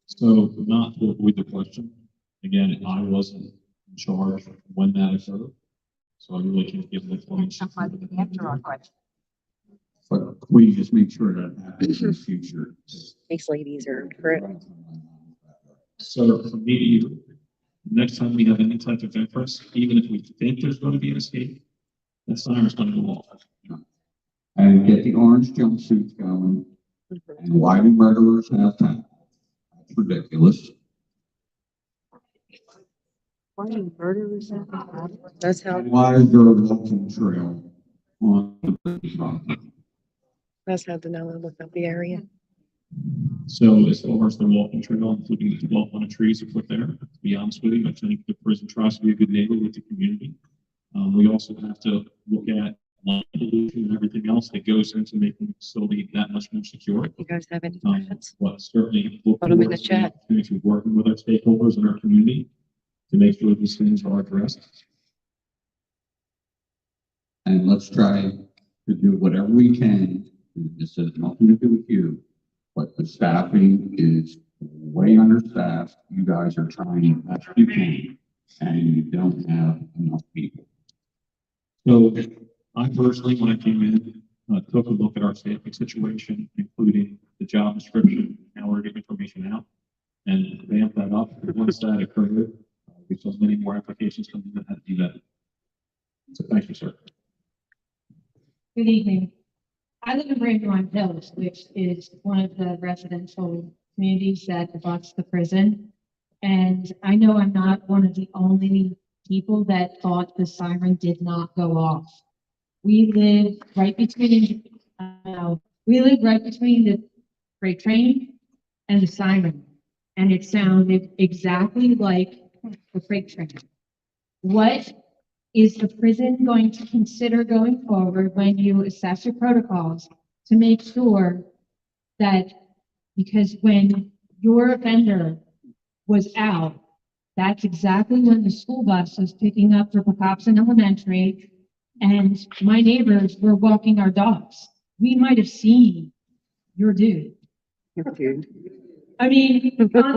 So not to avoid the question, again, I wasn't in charge when that occurred. So I really can't give an explanation. Answer our question. But please just make sure that happens in the future. These ladies are correct. So from me to you, next time we have any type of inference, even if we think there's going to be an escape, that siren's going to go off. And get the orange jumpsuits going. And why do murderers have time? That's ridiculous. Why do murderers have to have? That's how, And why is there a walking trail on the prison property? that's how Danilo looked up the area. So as far as the walking trail, including the development of trees that put there, to be honest with you, I think the prison tries to be a good neighbor with the community. We also have to look at light pollution and everything else that goes into making the facility that much more secure. You guys have any Um, questions? But certainly look Put 'em in forward the to chat. opportunity to working with our stakeholders in our community to make sure these things are addressed. And let's try to do whatever we can. This has nothing to do with you, but the staffing is way understaffed. You guys are trying as best you can, and you don't have enough people. So I personally, when I came in, took a look at our staffing situation, including the job description, how we're getting information out, and ramped that up. Once that occurred, we saw many more applications coming in that had to be vetted. So thank you, sir. Good evening. I live in Brandywine Hills, which is one of the residential communities that abuts the prison. And I know I'm not one of the only people that thought the siren did not go off. We live right between, the freight train and the siren. And it sounded exactly like the freight train. What is the prison going to consider going forward when you assess your protocols to make sure that, because when your offender was out, that's exactly when the school bus was picking up for Pocopson Elementary, and my neighbors were walking our dogs. We might have seen your dude. I mean,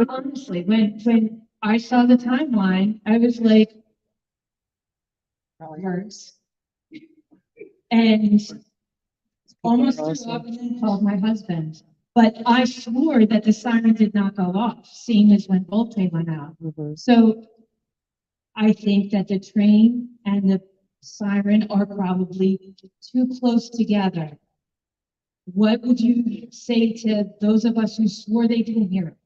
honestly, when I saw the timeline, I was like, works. And almost threw up and then called my husband. But I swore that the siren did not go off, seeing as when Volte went out. So I think that the train and the siren are probably too close together. What would you say to those of us who swore they didn't hear it?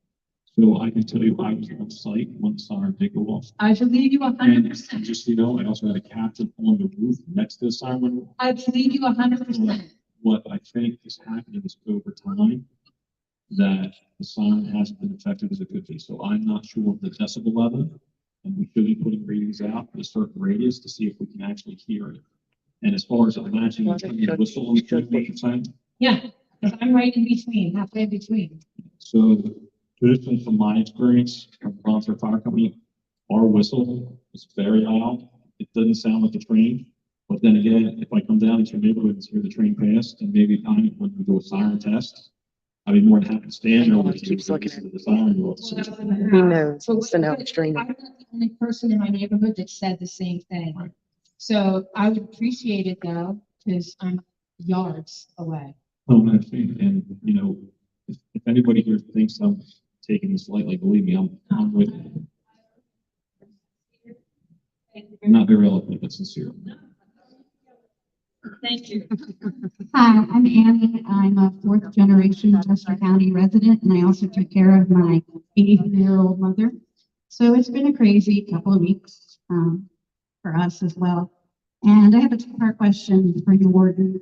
So I can tell you, I was on site when the siren did go off. I believe you And 100%. just so you know, I also had a captain on the roof next to the siren. I believe you 100%. What I think is happening is over time, that the siren hasn't been effective as it could be. So I'm not sure of the decibel level. And we should be putting readings out at a certain radius to see if we can actually hear it. And as far as matching the whistle, what you're saying, Yeah, because I'm right in between, halfway in between. so traditionally, from my experience, from volunteer fire company, our whistle is very loud. It doesn't sound like a train. But then again, if I come down into your neighborhood and hear the train pass, and maybe when we do a siren test, I'd be more than happy to stand there with you. Keeps looking listen to the siren. He knows, But it's an outstream. I'm not the only person in my neighborhood that said the same thing. Right. So I would appreciate it though, because I'm yards away. Oh, I think, and you know, if anybody here thinks I'm taking this lightly, believe me, I'm with you. Not very eloquent, but sincere. Thank you. Hi, I'm Annie. I'm a fourth generation Chester County resident, and I also took care of my 83-year-old mother. So it's been a crazy couple of weeks for us as well. And I have a two-part question for you, Warden.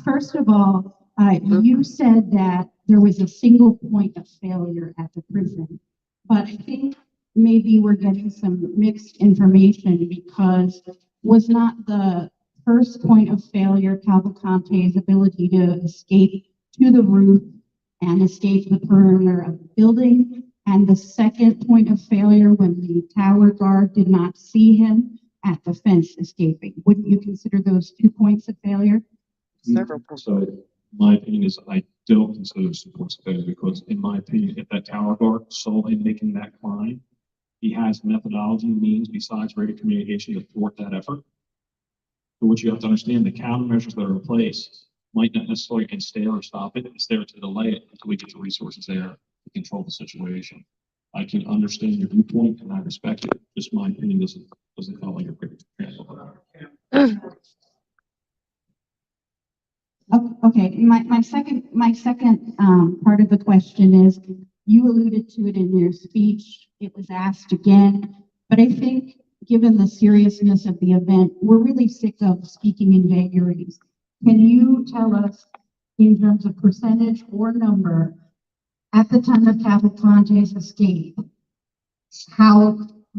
First of all, you said that there was a single point of failure at the prison, but I think maybe we're getting some mixed information, because was not the first point of failure Cavalcante's ability to escape to the roof and escape the perimeter of the building, and the second point of failure when the tower guard did not see him at the fence escaping? Wouldn't you consider those 2 points of failure? Several. So my opinion is I don't consider this support failure, because in my opinion, if that tower guard saw him making that climb, he has methodology means besides radio communication to thwart that effort. But what you have to understand, the countermeasures that are in place might not necessarily ensnare or stop it. It's there to delay it until we get the resources there to control the situation. I can understand your viewpoint and I respect it. Just my opinion doesn't follow your Okay, my second part of the question is, you alluded to it in your speech. It was asked again, but I think given the seriousness of the event, we're really sick of speaking in vagaries. Can you tell us, in terms of percentage or number, at the time of Cavalcante's escape, how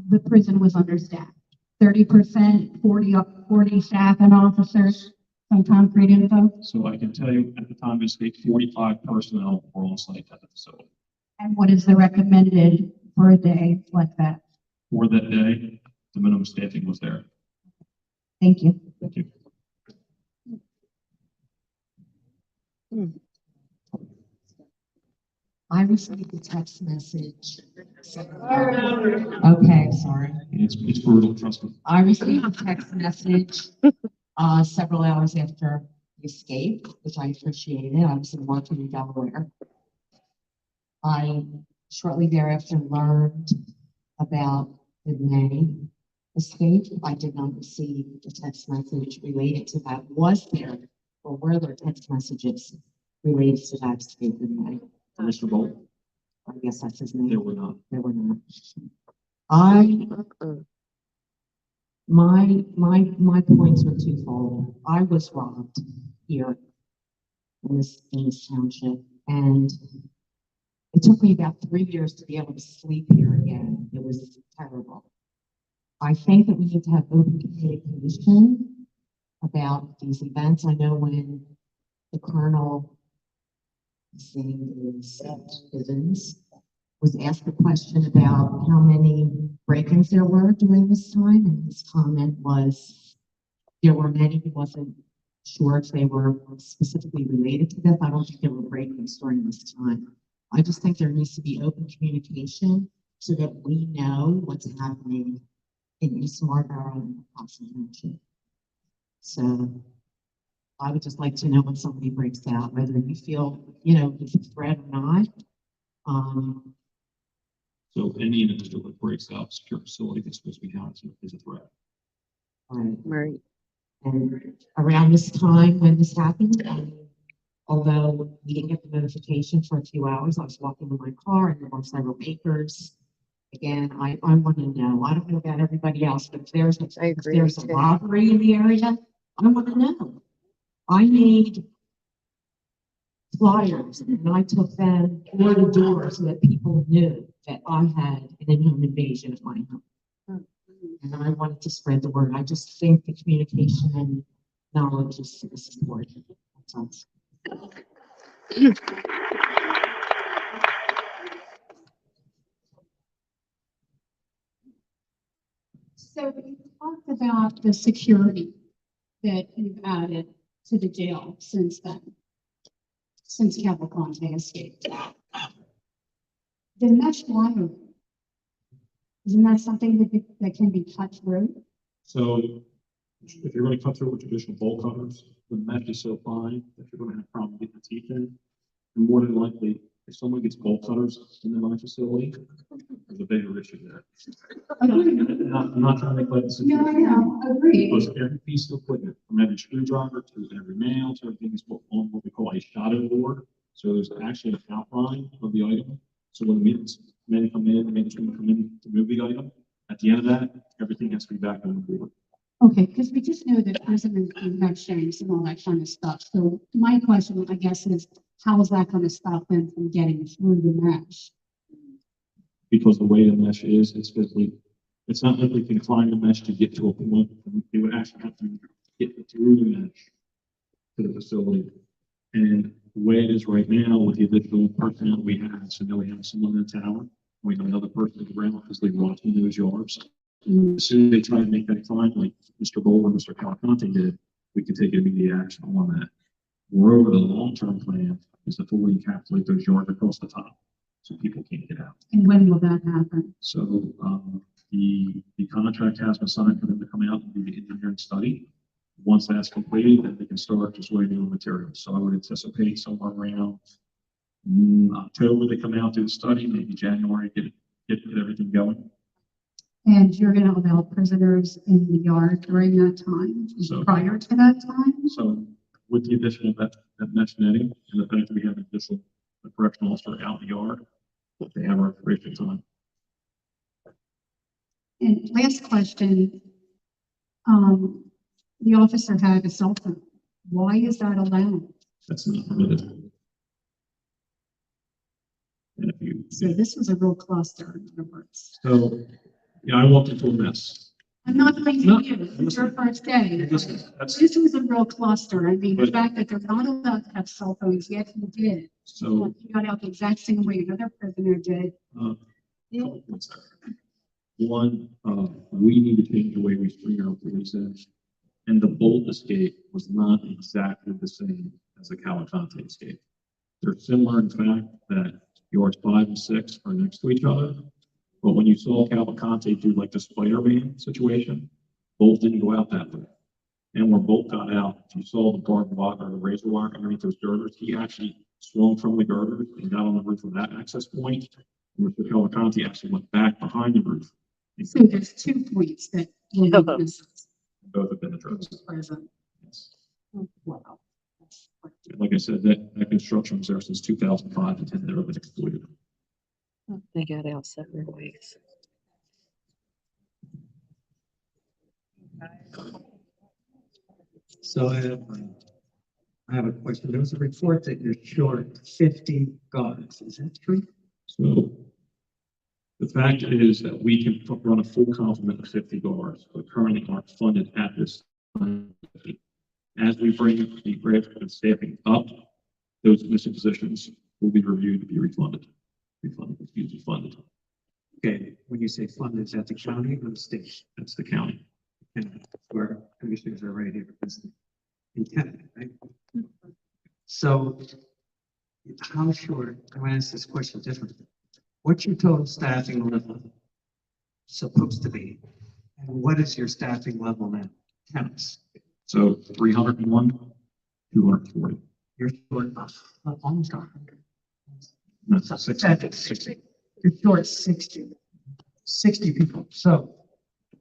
the prison was understaffed? 30%, 40 staff and officers? Some concrete info? So I can tell you at the time of escape, 45 personnel were on site at the facility. And what is the recommended for a day like that? For that day, the minimum staffing was there. Thank you. Thank you. I received a text message. Okay, sorry. It's brutal, trust me. I received a text message, several hours after the escape, which I appreciated. I was working in Delaware. I shortly thereafter learned about the May escape. I did not receive a text message related to that. Was there, or were there text messages related to that escape in May? Mr. Bolt, I guess that's his name. there were not. There were not. I, my points are twofold. I was robbed here in this township, and it took me about 3 years to be able to sleep here again. It was terrible. I think that we need to have open communication about these events. I know when the colonel, his name is Bivens, was asked a question about how many break-ins there were during this time, and his comment was there were many. He wasn't sure if they were specifically related to this. I don't think there were break-ins during this time. I just think there needs to be open communication so that we know what's happening in East Marlboro and Austin Township. So I would just like to know when somebody breaks out, whether you feel, it's a threat or not. So any individual that breaks out secure facility that's supposed to be housed is a threat. Right. And around this time when this happened, although we didn't get the notification for a few hours, I was walking in my car and there were several papers. Again, I want to know. I don't know about everybody else, but if there's I if agree. there's a too. robbery in the area, I want to know. I made flyers and I took them door to door so that people knew that I had an in-home invasion of my home. And I wanted to spread the word. I just think the communication and knowledge is important. That's all. So you talked about the security that you've added to the jail since then, since Cavalcante escaped. The mesh wire, isn't that something that can be cut through? So if you're going to cut through with traditional bolt cutters, the mesh is so fine that you're going to have a problem getting the teeth in. And more than likely, if someone gets bolt cutters in the mine facility, there's a bigger issue there. I'm not trying to make light of the No, I situation. know, agree. Because every piece of equipment, from every screwdriver to every nail to everything is on what we call a shadow board. So there's actually an outline of the item. So when the men come in, the management come in to move the item, at the end of that, everything has to be back on the board. Okay, because we just know that prison infections and all that kind of stuff. So my question, I guess, is how is that going to stop them from getting through the mesh? Because the way the mesh is, it's not like we can climb the mesh to get to a point. They would actually have to get through the mesh to the facility. And the way it is right now with the additional personnel we have, so now we have someone in the tower, we have another person in the ground because they watching those yards. As soon as they try to make that climb, like Mr. Bowl or Mr. Cavalcante did, we can take immediate action on that. Moreover, the long-term plan is to fully encapsulate those yards across the top, so people can't get out. And when will that happen? So, the contract has been signed for them to come out and do the engineering study. Once that's completed, then they can start just waiting on materials. So I would anticipate somewhere around October, they come out, do the study, maybe January, get everything going. And you're going to allow prisoners in the yard during that time, So- prior to that time? So with the addition of that mesh netting and the fact that we have an additional correctional officer out in the yard, they have our operation time. And last question, the officer had a cell phone. Why is that allowed? That's not permitted. And if you, So this was a real cluster, in other words. so, yeah, I walked into a mess. I'm not blaming No, you, it's your first day. Listen, that's, This was a real cluster. I mean, the But- fact that they're not allowed to have cell phones, yet you did. so, You got out the exact same way another prisoner did. couple points there. One, we need to change the way we screen our police in. And the Bolt escape was not exactly the same as the Cavalcante escape. They're similar in fact that yards 5 and 6 are next to each other. But when you saw Cavalcante do like the Spider-Man situation, both didn't go out that way. And where both got out, if you saw the barbed wire or the razor wire underneath those girders, he actually swung from the girders and got on the roof of that access point. And Mr. Cavalcante actually went back behind the roof. So there's 2 points that will be missed. Both have been addressed. Present. Yes. Wow. And like I said, that construction was there since 2005 and had never been excluded. They got out separate ways. So I have a question. There was a report that you're short 50 guards. Is that true? So the fact is that we can run a full complement of 50 guards, but currently aren't funded at this time. As we bring the graduate staffing up, those missing positions will be reviewed to be refunded. Funded. Okay, when you say funded, is that the county or the state? That's the county. And where commissioners are right here, that's the intent, right? So how short, I'm gonna ask this question differently. What's your total staffing level supposed to be? And what is your staffing level now? Counts. So 301, 240. You're short almost 100. That's 60. You're short 60 people. So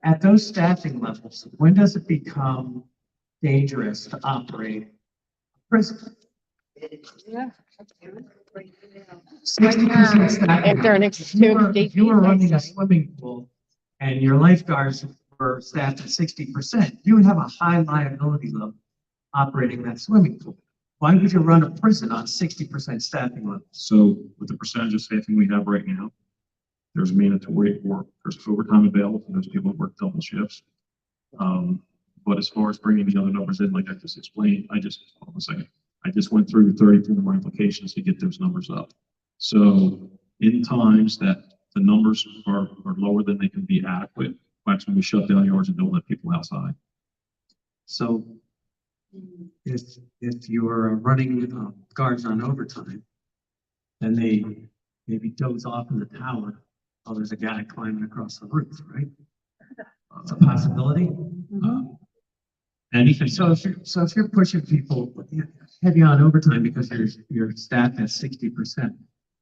at those staffing levels, when does it become dangerous to operate a prison? Yeah. 60% staffing. And they're next If you were- to if you were running a swimming pool and your lifeguards were staffed at 60%, you would have a high liability level operating that swimming pool. Why would you run a prison on 60% staffing level? So with the percentage of staffing we have right now, there's mandatory work, there's overtime available for those people that work double shifts. But as far as bringing the other numbers in, like I just explained, hold on a second. I just went through 34 more applications to get those numbers up. So in times that the numbers are lower than they can be adequate, that's when we shut down yards and don't let people outside. So if you're running guards on overtime, then they maybe doze off in the tower. Oh, there's a guy climbing across the roof, right? It's a possibility. Anything. So if you're pushing people heavy on overtime because you're staffed at 60%,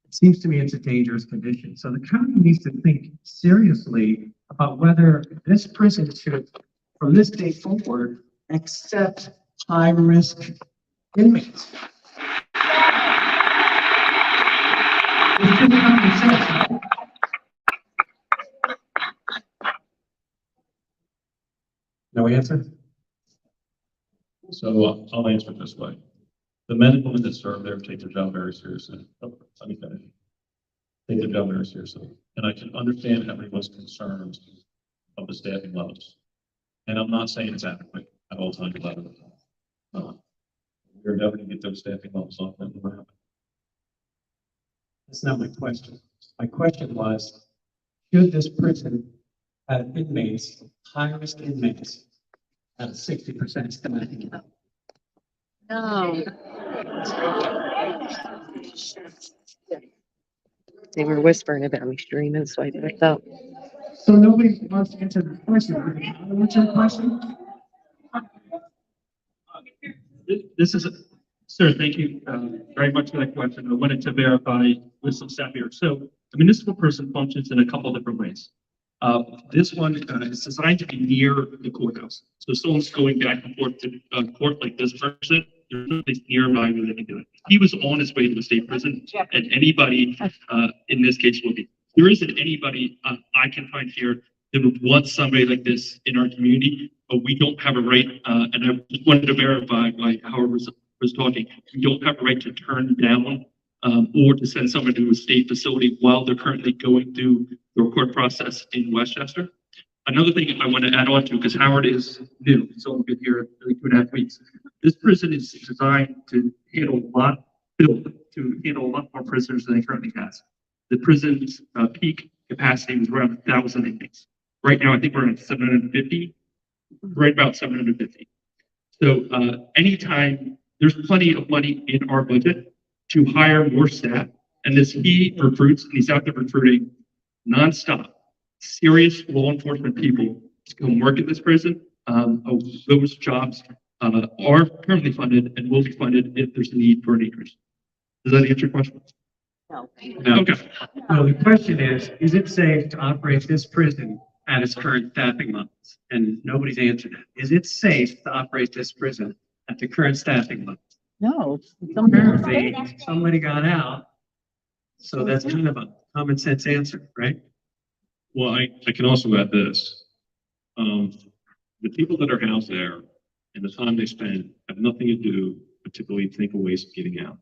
it seems to me it's a dangerous condition. So the county needs to think seriously about whether this prison should, from this day forward, accept high-risk inmates. It's just common sense. No answer? So I'll answer it this way. The men and women that serve there take their job very seriously. Oh, let me finish. Take their job very seriously. And I can understand everyone's concerns of the staffing levels. And I'm not saying it's adequate at all times. We're never going to get those staffing levels off that will happen. That's not my question. My question was, should this prison have inmates, high-risk inmates, at a 60% staffing level? No. They were whispering about me streaming, so I picked up. So nobody wants to answer the question. What's your question? This is, sir, thank you very much for that question. I wanted to verify with some staff here. So a municipal person functions in a couple different ways. This one is designed to be near the courthouse. So if someone's going back and forth to court like this person, there's no place nearby where they can do it. He was on his way to the state prison, and anybody in this case will be. There isn't anybody I can find here that would want somebody like this in our community, but we don't have a right, and I just wanted to verify why Howard was talking, we don't have a right to turn down or to send someone to a state facility while they're currently going through the court process in Westchester. Another thing I want to add on to, because Howard is new, he's only been here really 2.5 weeks. This prison is designed to handle a lot more prisoners than it currently has. The prison's peak capacity was around 1,000 inmates. Right now, I think we're at 750, right about 750. So anytime, there's plenty of money in our budget to hire more staff. And as he recruits, and he's out there recruiting nonstop, serious law enforcement people to come work at this prison. Those jobs are currently funded and will be funded if there's a need for an increase. Does that answer your question? No. No. Okay. No, the question is it safe to operate this prison at its current staffing levels? And nobody's answered that. Is it safe to operate this prison at the current staffing levels? No. Apparently, somebody got out. So that's kind of a common sense answer, right? Well, I can also add this. The people that are housed there and the time they spend have nothing to do but typically think of ways of getting out.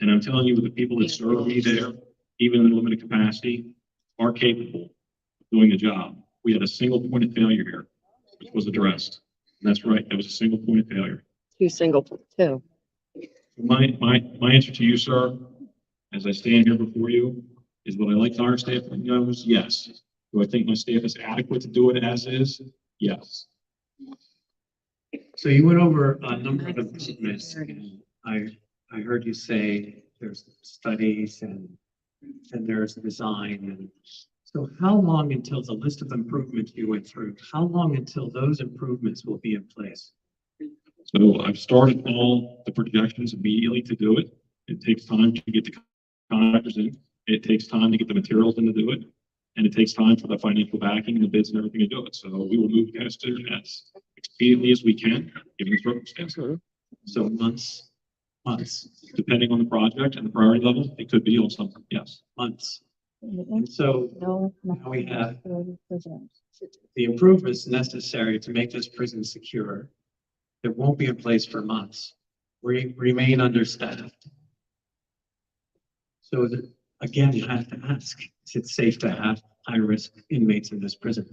And I'm telling you, the people that serve me there, even in limited capacity, are capable of doing the job. We had a single point of failure here, which was addressed. And that's right, that was a single point of failure. Two. My answer to you, sir, as I stand here before you, is would I like to hire staff like those? Yes. Do I think my staff is adequate to do it as is? Yes. So you went over a number of improvements. I heard you say there's studies and there's design. And so how long until the list of improvements you went through, how long until those improvements will be in place? So I've started all the projections immediately to do it. It takes time to get the contractors in. It takes time to get the materials in to do it. And it takes time for the financial backing and the bids and everything to do it. So we will move faster as expediently as we can, given the circumstances. So months, Depending on the project and the priority level, it could be on something, yes. months. And so No. now we have the improvements necessary to make this prison secure. It won't be in place for months. We remain understaffed. So again, you have to ask, is it safe to have high-risk inmates in this prison?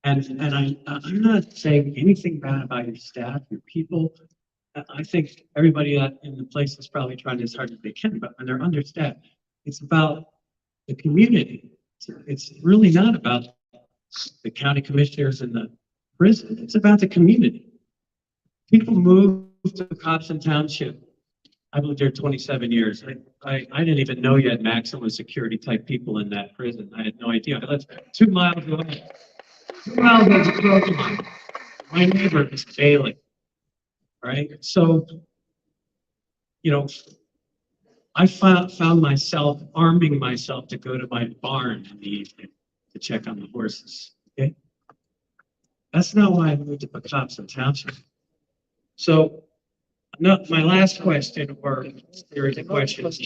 And I'm not saying anything bad about your staff, your people. I think everybody in the place is probably trying as hard as they can, but when they're understaffed, it's about the community. It's really not about the county commissioners and the prison. It's about the community. People move to Cobson Township. I've lived there 27 years. I didn't even know you had maximum security type people in that prison. I had no idea. I lived 2 miles away. 2 miles was a broken line. My neighbor is Bailey. Right? So, I found myself arming myself to go to my barn in the evening to check on the horses. Okay. That's not why I moved to Pocopson Township. So, my last question or series of questions: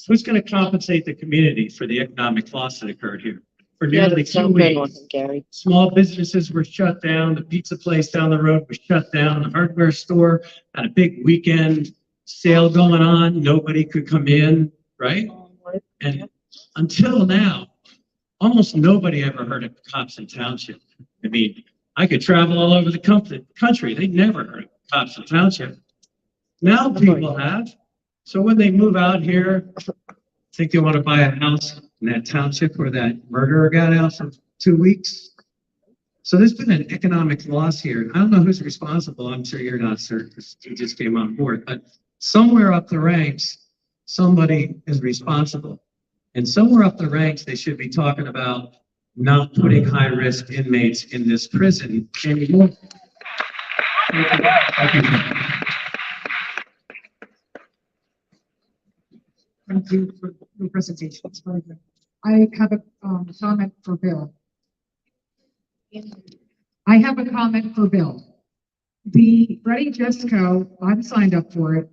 who's going to compensate the community for the economic loss that occurred here? For nearly 2 weeks, Gary. small businesses were shut down. The pizza place down the road was shut down. The hardware store had a big weekend sale going on. Nobody could come in, right? And until now, almost nobody ever heard of Cobson Township. I mean, I could travel all over the country. They never heard of Cobson Township. Now people have. So when they move out here, think they want to buy a house in that township where that murderer got out for 2 weeks. So there's been an economic loss here. I don't know who's responsible. I'm sure you're not, sir, because you just came on board. But somewhere up the ranks, somebody is responsible. And somewhere up the ranks, they should be talking about not putting high-risk inmates in this prison anymore. Thank you. Thank you for the presentation. It's very good. I have a comment for Bill. The Ready Jesco, I'm signed up for it.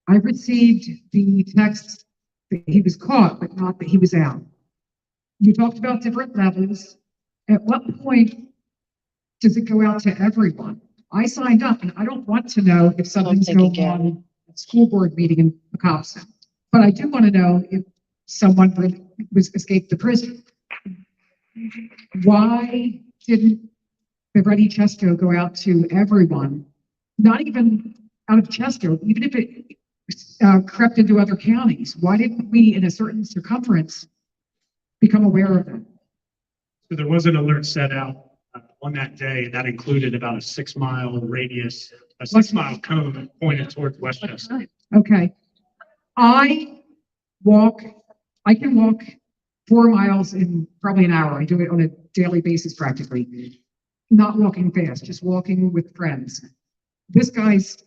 I received the text that he was caught, but not that he was out. You talked about different levels. At what point does it go out to everyone? I signed up and I don't want to know if something's going on at school board meeting in Pocopson. But I do want to know if someone was escaped the prison. Why didn't the Ready Jesco go out to everyone? Not even out of Chester, even if it crept into other counties. Why didn't we, in a certain circumference, become aware of it? So there was an alert set out on that day that included about a 6-mile radius, a 6-mile cone pointed towards Westchester. Okay. I walk, I can walk 4 miles in probably an hour. I do it on a daily basis practically. Not walking fast, just walking with friends. This guy's,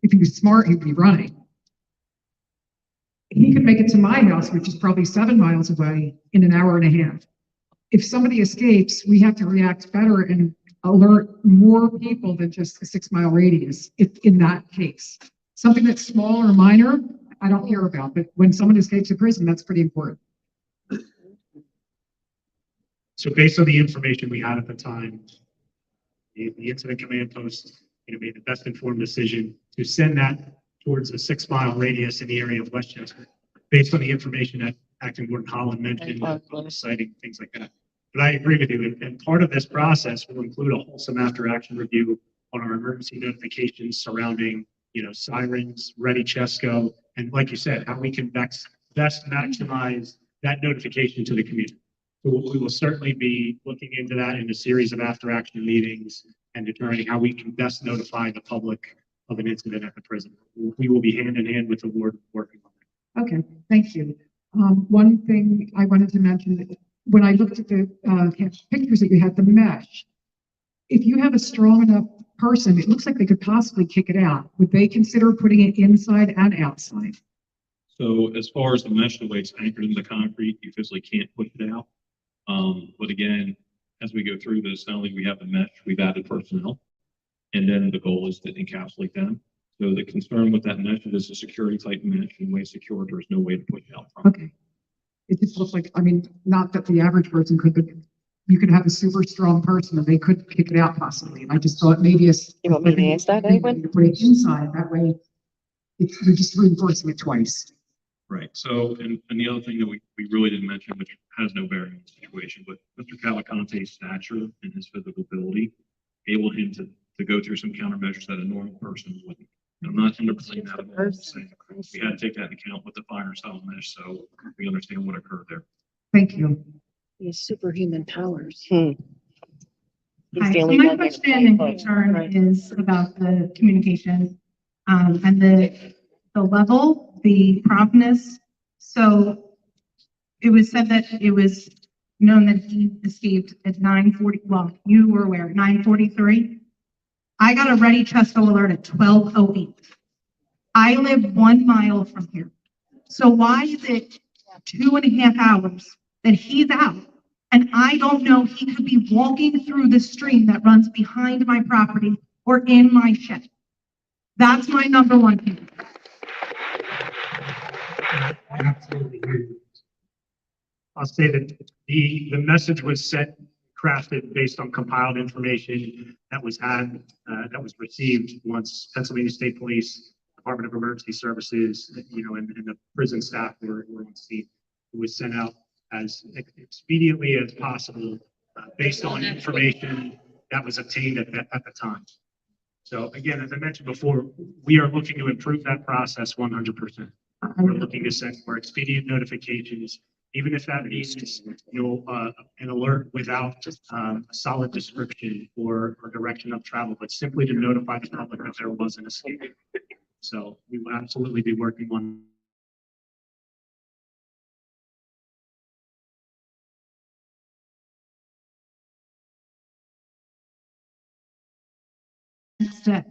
if he was smart, he'd be running. He could make it to my house, which is probably 7 miles away, in an hour and a half. If somebody escapes, we have to react better and alert more people than just a 6 mile radius, if in that case. Something that's small or minor, I don't hear about, but when someone escapes a prison, that's pretty important. So based on the information we had at the time, the incident command post, made the best informed decision to send that towards a 6 mile radius in the area of Westchester, based on the information that Acting Warden Holland mentioned, citing things like that. But I agree with you, and part of this process will include a wholesome after action review on our emergency notifications surrounding, sirens, ready Chesco, and like you said, how we can best maximize that notification to the community. So we will certainly be looking into that in a series of after action meetings and determining how we can best notify the public of an incident at the prison. We will be hand in hand with the ward working on that. Okay, thank you. One thing I wanted to mention, when I looked at the pictures that you had, the mesh, if you have a strong enough person, it looks like they could possibly kick it out. Would they consider putting it inside and outside? So as far as the mesh, the way it's anchored in the concrete, you physically can't push it out. But again, as we go through this, not only do we have the mesh, we've added personnel, and then the goal is to encapsulate them. So the concern with that mesh is a security type mesh, and way secure, there's no way to push it out from. Okay. It just looks like, I mean, not that the average person could, but you could have a super strong person and they could kick it out possibly. And I just thought maybe You want me to ask that, anyone? to put it inside, that way you're just reinforcing it twice. Right. So, and the other thing that we really didn't mention, which has no bearing on the situation, but Mr. Cavalcante's stature and his physical ability enabled him to go through some countermeasures that a normal person wouldn't. I'm not underplaying that at all. I'm saying we had to take that into account with the fire style mesh, so we understand what occurred there. Thank you. He has superhuman powers. Hi, He's the so only my one that's question and right. concern is about the communication, and the level, the promptness. So it was said that it was known that he escaped at 9:40, well, you were aware, 9:43. I got a ready Chesco alert at 12:08. I live 1 mile from here. So why is it 2.5 hours that he's out? And I don't know, he could be walking through the stream that runs behind my property or in my shed. That's my number one thing. Absolutely. I'll say that the message was set, crafted based on compiled information that was received once Pennsylvania State Police, Department of Emergency Services, and the prison staff were on scene. It was sent out as expediently as possible, based on information that was obtained at the time. So again, as I mentioned before, we are looking to improve that process 100%. We're looking to send more expedient notifications, even if that means, an alert without a solid description or direction of travel, but simply to notify the public that there was an escape. So we will absolutely be working on. Next day.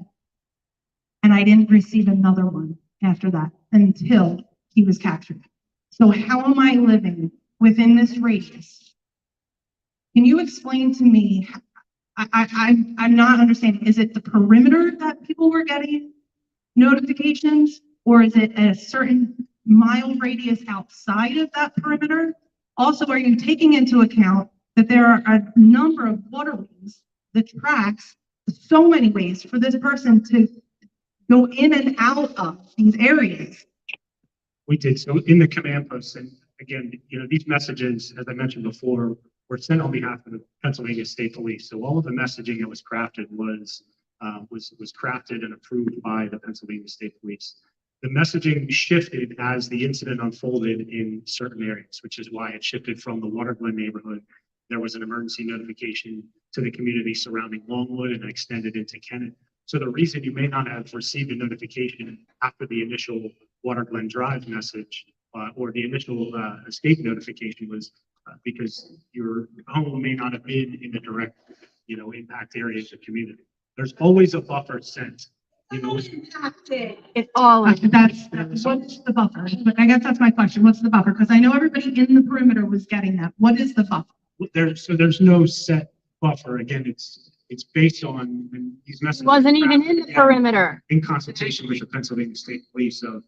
And I didn't receive another one after that until he was captured. So how am I living within this radius? Can you explain to me? I'm not understanding. Is it the perimeter that people were getting notifications, or is it a certain mile radius outside of that perimeter? Also, are you taking into account that there are a number of waterways, the tracks, so many ways for this person to go in and out of these areas? We did. So in the command post, and again, these messages, as I mentioned before, were sent on behalf of the Pennsylvania State Police. So all of the messaging that was crafted was crafted and approved by the Pennsylvania State Police. The messaging shifted as the incident unfolded in certain areas, which is why it shifted from the Water Glen neighborhood. There was an emergency notification to the community surrounding Longwood and extended into Kennett. So the reason you may not have received a notification after the initial Water Glen Drive message, or the initial, escape notification was, because your home may not have been in the direct, impact area of the community. There's always a buffer sent, It all, what's the buffer? But I guess that's my question. What's the buffer? Because I know everybody in the perimeter was getting that. What is the buffer? There's no set buffer. Again, it's based on these messages. Wasn't even in the perimeter. In consultation with the Pennsylvania State Police of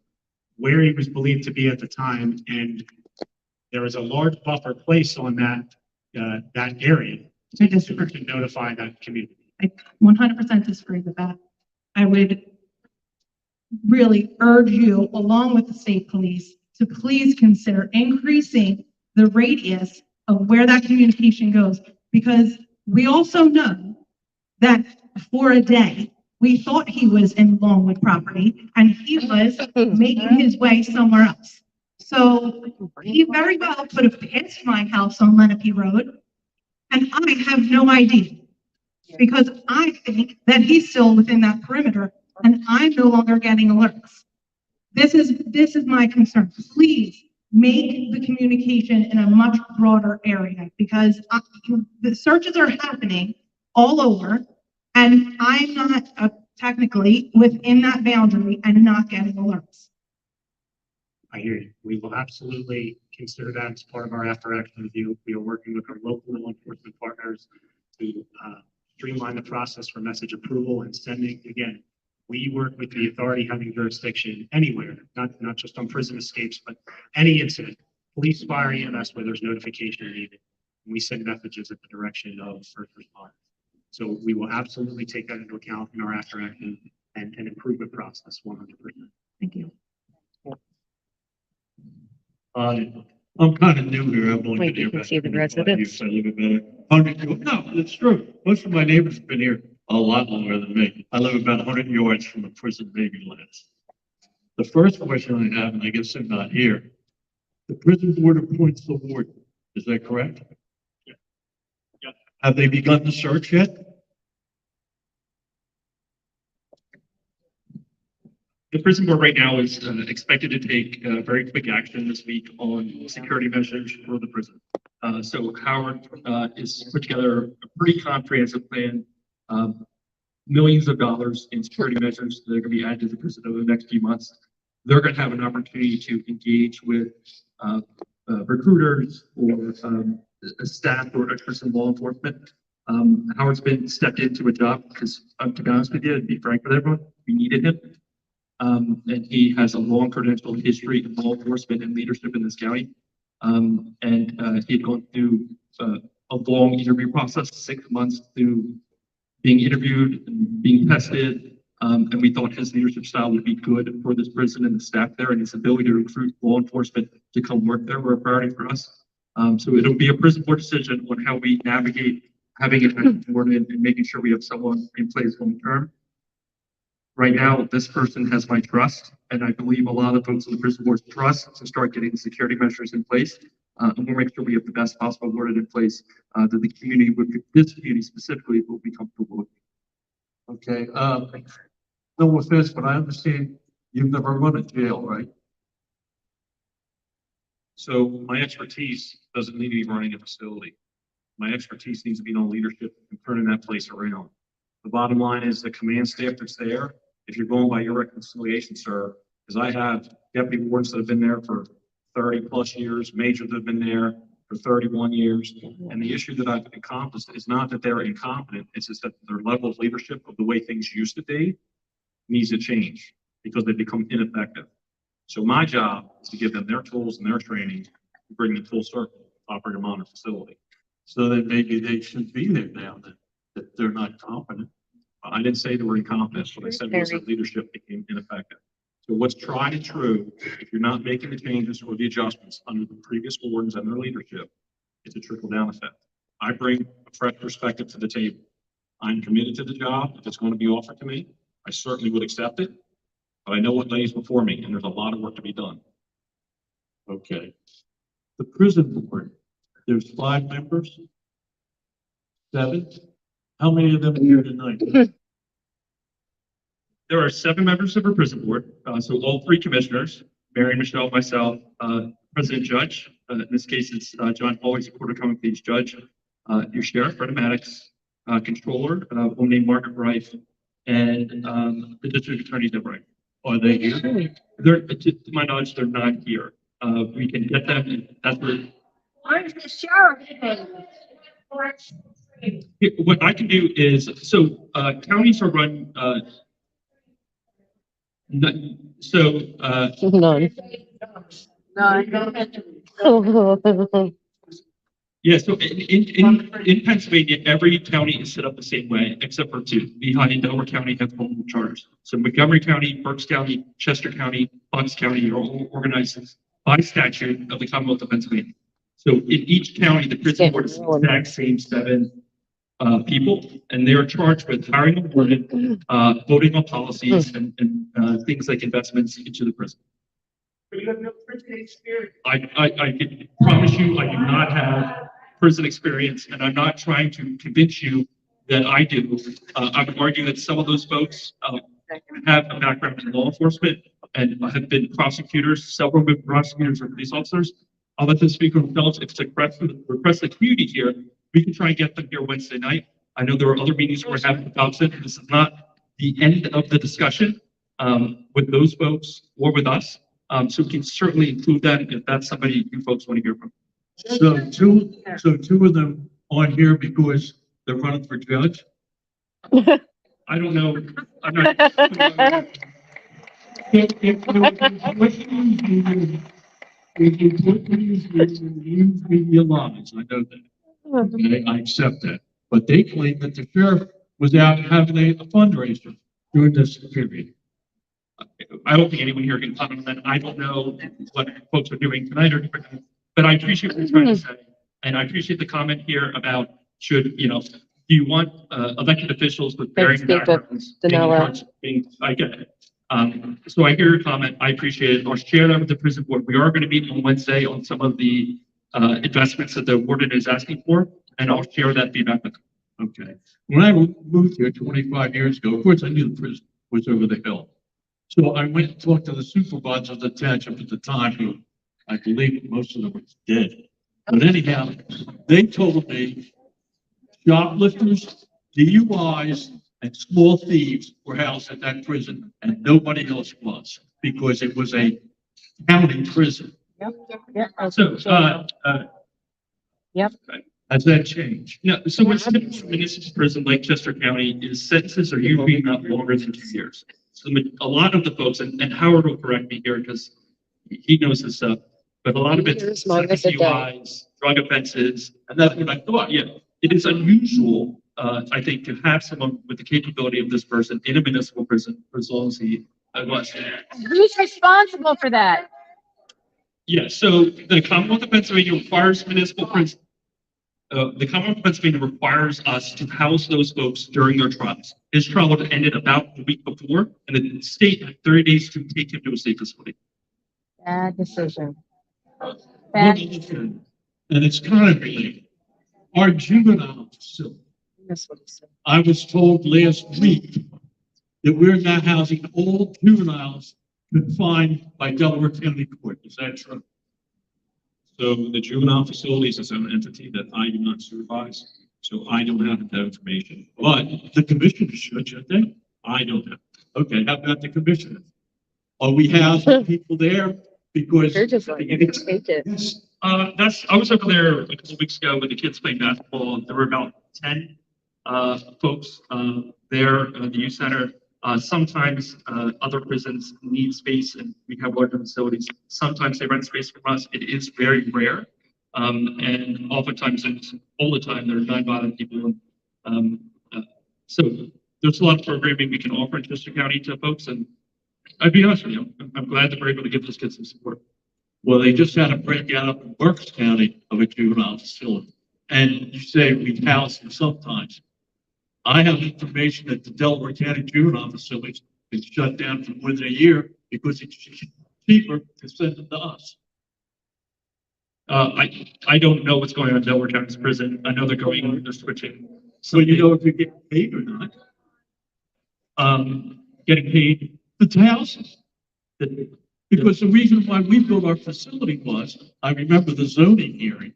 where he was believed to be at the time, and there is a large buffer placed on that area to notify that community. I 100% disagree with that. I would really urge you, along with the state police, to please consider increasing the radius of where that communication goes, because we also know that for a day, we thought he was in Longwood property and he was making his way somewhere else. So he very well could have passed my house on Lenape Road, and I have no idea, because I think that he's still within that perimeter and I'm no longer getting alerts. This is my concern. Please make the communication in a much broader area, because the searches are happening all over and I'm not technically within that boundary and not getting alerts. I hear you. We will absolutely consider that as part of our after action review. We are working with our local law enforcement partners to streamline the process for message approval and sending. Again, we work with the authority having jurisdiction anywhere, not just on prison escapes, but any incident, police, fire, EMS, where there's notification needed. We send messages at the direction of first responders. So we will absolutely take that into account in our after action and improvement process 100%. Thank you. I'm kind of new here. I've only Wait, been here you can about see the 25 residents. years. I live about 100. No, it's true. Most of my neighbors have been here a lot longer than me. I live about 100 yards from the prison baby lands. The first question I have, and I guess they're not here, the prison board appoints the warden. Is that correct? Yeah. Yeah. Have they begun the search yet? The prison board right now is expected to take very quick action this week on security measures for the prison. So Howard is put together a pretty comprehensive plan, millions of dollars in security measures that are going to be added to the prison over the next few months. They're going to have an opportunity to engage with recruiters or staff or experts in law enforcement. Howard's been stepped into a job because, to be honest with you, to be frank with everyone, we needed him. And he has a long credential history in law enforcement and leadership in this county. He had gone through a long interview process, 6 months through being interviewed and being tested. And we thought his leadership style would be good for this prison and the staff there, and his ability to recruit law enforcement to come work there were a priority for us. So it'll be a prison board decision on how we navigate having it board and making sure we have someone in place long term. Right now, this person has my trust, and I believe a lot of folks in the prison board's trust to start getting the security measures in place. And we'll make sure we have the best possible worded in place that the community, this community specifically, will be comfortable with. Okay. No offense, but I understand you've never run a jail, right? So my expertise doesn't need to be running a facility. My expertise needs to be on leadership and turning that place around. The bottom line is the command staff that's there. If you're going by your reconciliation, sir, because I have deputy wardens that have been there for 30 plus years, majors that have been there for 31 years. And the issue that I've encompassed is not that they're incompetent, it's just that their level of leadership of the way things used to be needs to change because they become ineffective. So my job is to give them their tools and their training to bring them full circle, operate a modern facility. So that maybe they should be there now, that they're not competent. I didn't say they were incompetent. What I said was that leadership became ineffective. So what's tried and true, if you're not making the changes or the adjustments under the previous wardens and their leadership, it's a trickle down effect. I bring a fresh perspective to the table. I'm committed to the job. If it's going to be offered to me, I certainly would accept it. But I know what lays before me, and there's a lot of work to be done. Okay. The prison board, there's 5 members? 7? How many of them are here tonight? there are 7 members of our prison board, so all 3 commissioners, Mary, Michelle, myself, President Judge, in this case, it's John Foley, a Porter County Police Judge, your Sheriff, Brenda Maddox, Controller, a woman named Margaret Rife, and the District Attorney, Deb Wright. Are they here? They're, to my knowledge, they're not here. We can get them, and that's where. Where's the sheriff? What I can do is, so, counties are run, None. yeah, so in Pennsylvania, every county is set up the same way, except for 2. Lehigh and Delaware County have home rule charters. So Montgomery County, Berks County, Chester County, Bucks County are all organized by statute of the Commonwealth of Pennsylvania. So in each county, the prison board is the exact same 7 people, and they are charged with hiring a warden, voting on policies and things like investments into the prison. But you have no prison experience. I can promise you, I do not have prison experience, and I'm not trying to convince you that I do. I would argue that some of those folks have a background in law enforcement and have been prosecutors, several been prosecutors or police officers. I'll let them speak for themselves. If it's a request the community here, we can try and get them here Wednesday night. I know there are other meetings we're having about it. This is not the end of the discussion with those folks or with us. So we can certainly include that if that's somebody you folks want to hear from. So two of them aren't here because they're running for judge? I don't know. I'm not. If you media lies, I know that. Okay, I accept that. But they claim that the sheriff was out having a fundraiser during this period. I don't think anyone here can comment on that. I don't know what folks are doing tonight or different, but I appreciate what you're trying to say. And I appreciate the comment here about do you want elected officials with varying backgrounds? I get it. So I hear your comment. I appreciate it. I'll share that with the prison board. We are going to meet on Wednesday on some of the investments that the warden is asking for, and I'll share that feedback with them. Okay. When I moved here 25 years ago, of course, I knew the prison was over the hill. So I went and talked to the supervisor of the township at the time, who I believe most of them were dead. But anyhow, they told me shoplifters, DUIs, and small thieves were housed at that prison, and nobody else was, because it was a county prison. So, Yep. Has that changed? no, so what's typical for municipal prison like Chester County is sentences are usually not longer than 2 years. So a lot of the folks, and Howard will correct me here because he knows this stuff, but a lot of it's Years longer than DUIs, drug offenses, and that's what I thought. Yeah, it is unusual, I think, to have someone with the capability of this person in a municipal prison for as long as he was. Who's responsible for that? Yeah, so the Commonwealth of Pennsylvania requires municipal prison. The Commonwealth of Pennsylvania requires us to house those folks during their trials. His trial would have ended about the week before, and the state had 30 days to take him to a safe facility. Bad decision. One other thing, and it's kind of related. Our juvenile facility, That's what he said. I was told last week that we're now housing all juveniles confined by Delaware County Court. Is that true? So the juvenile facilities is an entity that I do not supervise, so I don't have that information. But the commissioner should, shouldn't they? I don't have. Okay, how about the commissioner? Are we housing people there? Because. They're just like, take it. Yes, I was over there a couple of weeks ago when the kids played basketball. There were about 10 folks there at the youth center. Sometimes other prisons need space and we have larger facilities. Sometimes they rent space from us. It is very rare. And oftentimes, all the time, there are nonviolent people. So there's a lot of programming we can offer in Chester County to folks. And I'd be honest with you, I'm glad that we're able to give those kids some support. well, they just had a breakout up in Berks County of a juvenile facility. And you say we house them sometimes. I have information that the Delaware County juvenile facilities been shut down for more than a year because it's cheaper to send them to us. I don't know what's going on in Delaware County's prison. I know they're switching. So you know if you get paid or not. getting paid the taxes. Because the reason why we built our facility was, I remember the zoning hearing,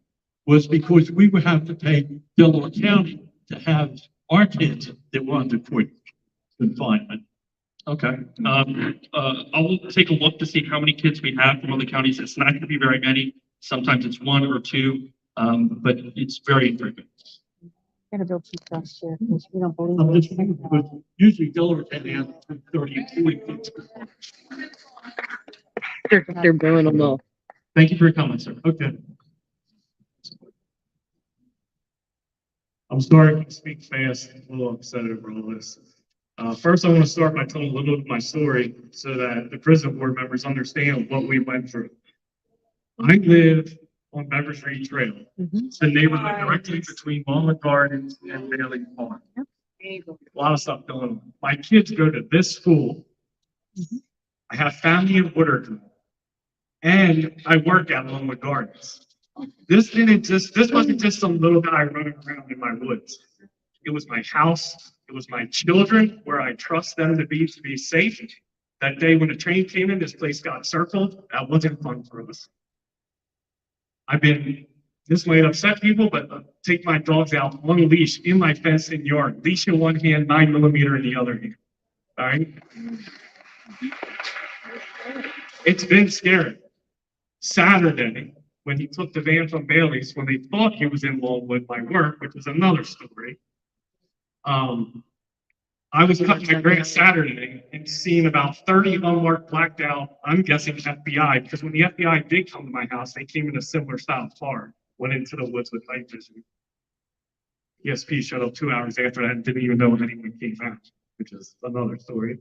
was because we would have to pay Delaware County to have our kids that were under court confinement. Okay, I'll take a look to see how many kids we have from other counties. It's not gonna be very many. Sometimes it's one or two, but it's very infrequent. Gonna build some trust here, because we don't believe. I'm just thinking, because usually Delaware can have 30 and 40 kids. They're billing them all. Thank you for your comments, sir. Okay. I'm sorry to speak fast, a little upset over all this. First, I want to start by telling a little bit of my story so that the prison board members understand what we went through. I live on Beaver Street Trail. It's the neighborhood directly between Walnut Gardens and Bailey Farm. A lot of stuff going on. My kids go to this school. I have family in Woodard. And I work at Walnut Gardens. This wasn't just some little guy running around in my woods. It was my house. It was my children, where I trust them to be safe. That day when the train came in, this place got circled. That wasn't fun for us. This might upset people, but take my dogs out on a leash in my fenced-in yard, leash in one hand, 9mm in the other hand. All right? It's been scary. Saturday, when he took the van from Bailey's, when they thought he was in Longwood by work, which was another story. I was cutting my grass Saturday and seeing about 30 unmarked, blacked out, I'm guessing FBI, because when the FBI did come to my house, they came in a similar style car, went into the woods with night vision. ESP showed up 2 hours after that and didn't even know when anyone came out, which is another story.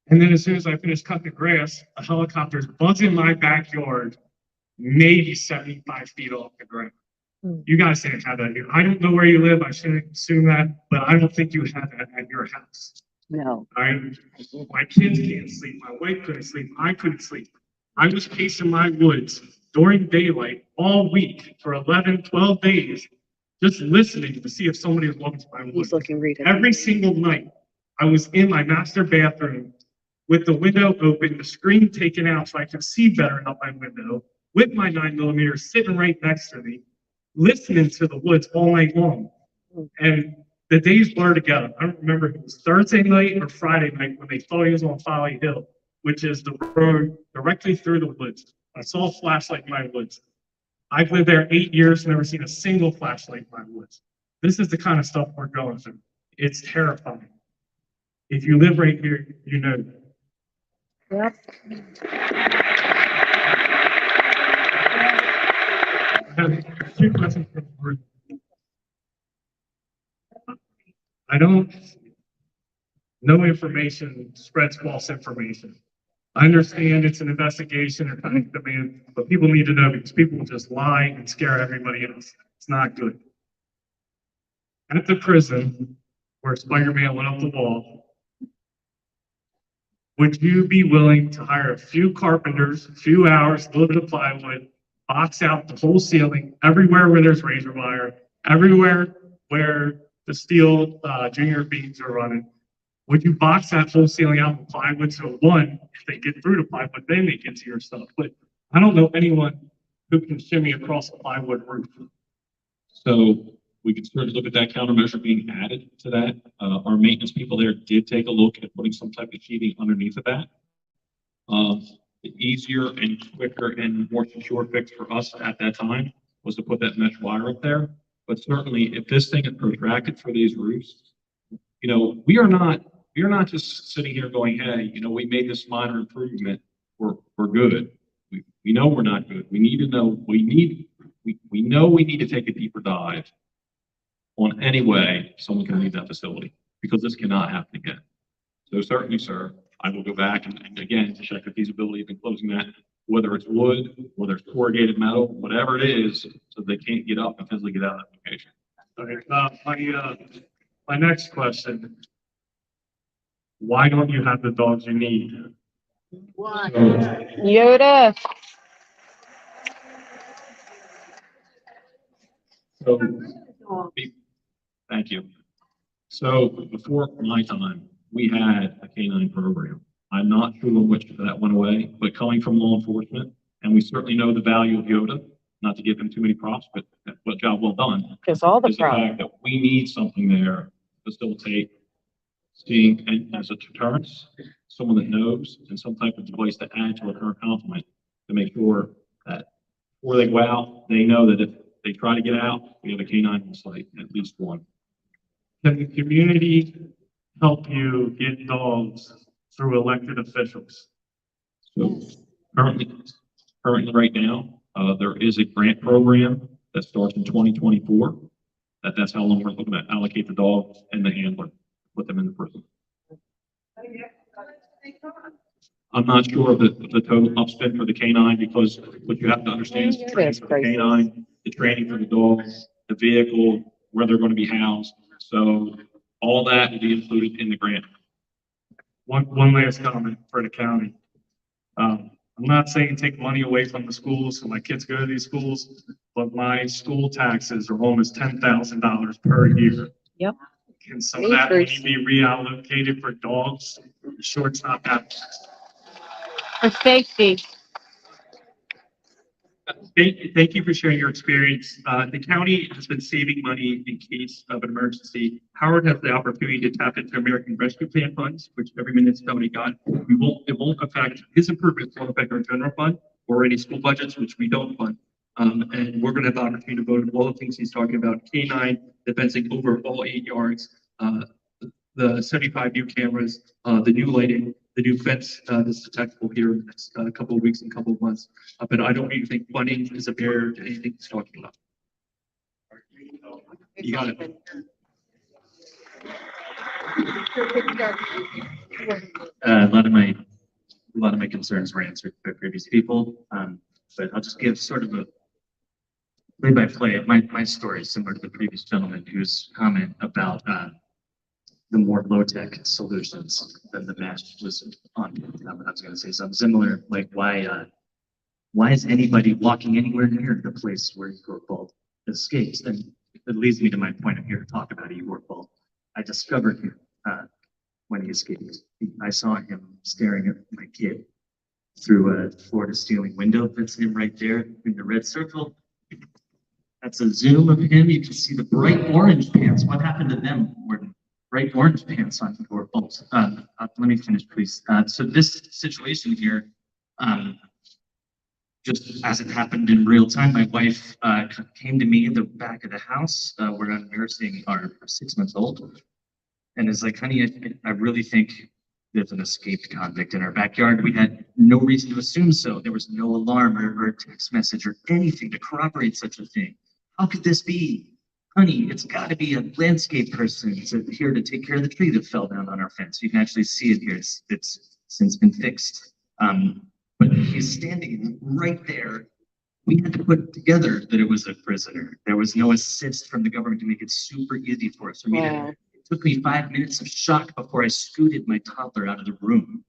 And then as soon as I finished cutting the grass, a helicopter's buzzing my backyard, maybe 75 feet off the ground. You guys didn't have that here. I don't know where you live. I shouldn't assume that, but I don't think you had that at your house. No. All right. My kids can't sleep. My wife couldn't sleep. I couldn't sleep. I was pacing my woods during daylight all week for 11, 12 days, just listening to see if somebody was walking to my woods. He's looking right at Every single night, I was in my master bathroom with the window open, the screen taken out so I could see better out my window, with my 9mm sitting right next to me, listening to the woods all night long. And the days blur together. I don't remember if it was Thursday night or Friday night when they thought he was on Folly Hill, which is the road directly through the woods. I saw a flashlight in my woods. I've lived there 8 years, never seen a single flashlight in my woods. This is the kind of stuff we're going through. It's terrifying. If you live right here, you know that. Yep. I have 2 questions for the board. No information spreads false information. I understand it's an investigation or kind of demand, but people need to know because people will just lie and scare everybody else. It's not good. At the prison where Spider-Man went up the wall, would you be willing to hire a few carpenters, a few hours, a little bit of plywood, box out the whole ceiling, everywhere where there's razor wire, everywhere where the steel junior beams are running? Would you box that whole ceiling out with plywood? So one, if they get through the plywood, they may get to your stuff. But I don't know anyone who can shimmy across a plywood roof. So we could certainly look at that countermeasure being added to that. Our maintenance people there did take a look at putting some type of sheathing underneath of that. The easier and quicker and more secure fix for us at that time was to put that mesh wire up there. But certainly, if this thing is protracted for these roofs, you know, we are not just sitting here going, hey, you know, we made this minor improvement. We're good. We know we're not good. We need to know, we know we need to take a deeper dive on any way someone can leave that facility, because this cannot happen again. So certainly, sir, I will go back and again, to check the feasibility of closing that, whether it's wood, whether it's corrugated metal, whatever it is, so they can't get up and physically get out of that location. All right, my next question, why don't you have the dogs you need? Yoda. So, thank you. So before my time, we had a canine program. I'm not sure which that went away, but coming from law enforcement, and we certainly know the value of Yoda, not to give him too many props, but job well done. It's all the Is the fact that we need something there to facilitate seeing and as a deterrence, someone that knows, and some type of device to add to a current complement to make sure that before they go out, they know that if they try to get out, we have a canine on site, at least one. Can the community help you get dogs through elected officials? So currently right now, there is a grant program that starts in 2024. That's how long we're looking to allocate the dog and the handler, put them in the prison. I'm not sure of the total upspend for the canine because what you have to understand is the training for the canine, the training for the dog, the vehicle, where they're going to be housed. So all that will be included in the grant. One last comment for the county. I'm not saying take money away from the schools so my kids go to these schools, but my school taxes are almost $10,000 per year. Yep. Can some of that money be reallocated for dogs? Sure, it's not that. For safety. Thank you for sharing your experience. The county has been saving money in case of an emergency. Howard has the opportunity to tap into American Rescue Plan funds, which every municipality got. It won't affect his improvements, won't affect our general fund or any school budgets, which we don't fund. And we're going to have the opportunity to vote on all the things he's talking about: canine, the fencing over all 8 yards, the 75 new cameras, the new lighting, the new fence that's detectable here in the next couple of weeks and couple of months. But I don't even think funding is a barrier to anything he's talking about. You got it. A lot of my concerns were answered by previous people, but I'll just give sort of a play-by-play. My story is similar to the previous gentleman whose comment about the more low-tech solutions than the mesh was on. I was going to say something similar, like why is anybody walking anywhere near the place where Igor Bolt escapes? And it leads me to my point. I'm here to talk about Igor Bolt. I discovered him when he escaped. I saw him staring at my kid through a floor-to-ceiling window. That's him right there in the red circle. That's a zoom of him. You can see the bright orange pants. What happened to them, Warden? Bright orange pants on Igor Bolt. Let me finish, please. So this situation here, just as it happened in real time, my wife came to me in the back of the house where I'm nursing our 6-month-old, and is like, honey, I really think there's an escaped convict in our backyard. We had no reason to assume so. There was no alarm or a text message or anything to corroborate such a thing. How could this be? Honey, it's got to be a landscape person here to take care of the tree that fell down on our fence. You can actually see it here. It's since been fixed. But he's standing right there. We had to put together that it was a prisoner. There was no assist from the government to make it super easy for us. It took me 5 minutes of shock before I scooted my toddler out of the room.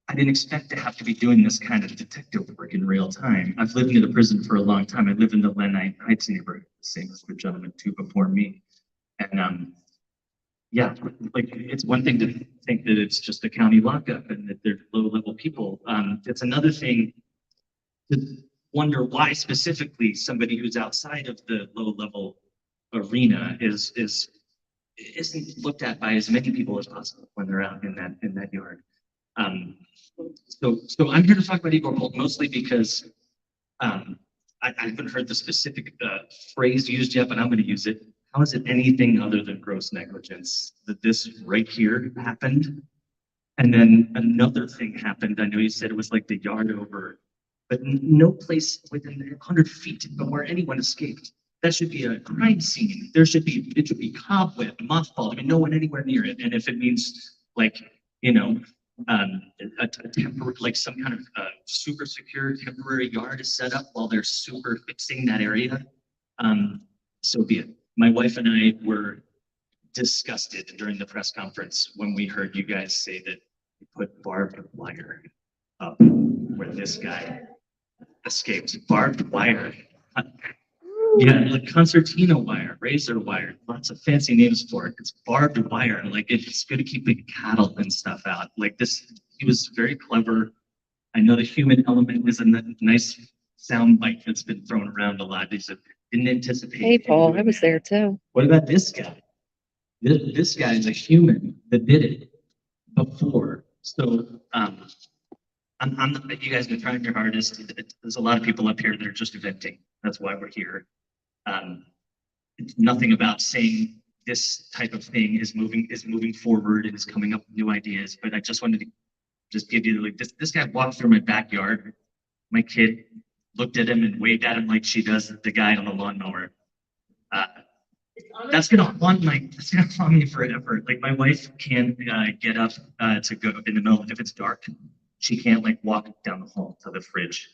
I didn't expect to have to be doing this kind of detective work in real time. I've lived near the prison for a long time. I live in the Lenite Heights neighborhood, the same as the gentleman two before me. And yeah, like it's one thing to think that it's just a county lockup and that they're low-level people. It's another thing to wonder why specifically somebody who's outside of the low-level arena isn't looked at by as many people as possible when they're out in that yard. So I'm here to talk about Igor Bolt mostly because I haven't heard the specific phrase used yet, but I'm going to use it. How is it anything other than gross negligence that this right here happened? And then another thing happened. I know you said it was like the yard over, but no place within 100 feet of where anyone escaped. That should be a crime scene. It should be cobweb, mothballed. I mean, no one anywhere near it. And if it means like, you know, a temporary, like some kind of super secure temporary yard is set up while they're super fixing that area, so be it. My wife and I were disgusted during the press conference when we heard you guys say that you put barbed wire up where this guy escaped. Barbed wire. Yeah, like concertina wire, razor wire, lots of fancy names for it. It's barbed wire. Like it's good to keep the cattle and stuff out. Like this, he was very clever. I know the human element is a nice sound bite that's been thrown around a lot. He said, didn't anticipate. Hey, him Paul, doing I was that. there too. What about this guy? This guy is a human that did it before. So, you guys have been trying your hardest. There's a lot of people up here that are just venting. That's why we're here. It's nothing about saying this type of thing is moving forward and is coming up with new ideas. But I just wanted to just give you like this guy walked through my backyard. My kid looked at him and waved at him like she does the guy on the lawnmower. That's gonna haunt me forever. Like my wife can't get up to go in the middle if it's dark. She can't like walk down the hall to the fridge.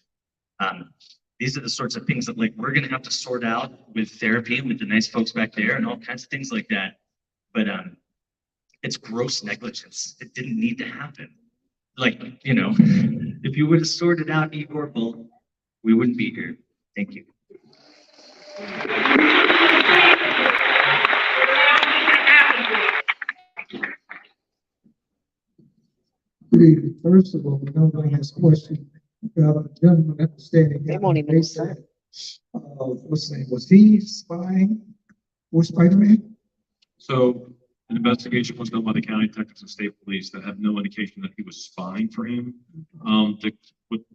These are the sorts of things that like we're gonna have to sort out with therapy with the nice folks back there and all kinds of things like that. But it's gross negligence. It didn't need to happen. Like, you know, if you would have sorted out Igor Bull, we wouldn't be here. Thank you. Good evening. First of all, nobody has questions about the gentleman that was standing. They won't even start. What's his name? Was he spying for Spider-Man? So an investigation was done by the county detectives and state police that had no indication that he was spying for him.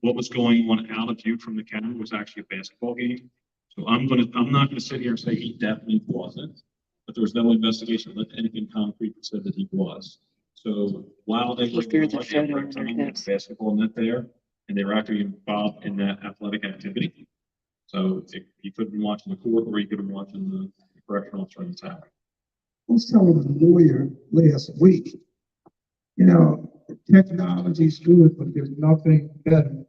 What was going on out of view from the camera was actually a basketball game. So I'm not gonna sit here and say he definitely wasn't, but there was no investigation that anything concrete that said that he was. So while they were If there's a photo there in their was notes. a basketball net there, and they were actually involved in that athletic activity. So you could have been watching the court or you could have been watching the correctional officer in the tower. I was telling the lawyer last week, you know, technology is good, but there's nothing better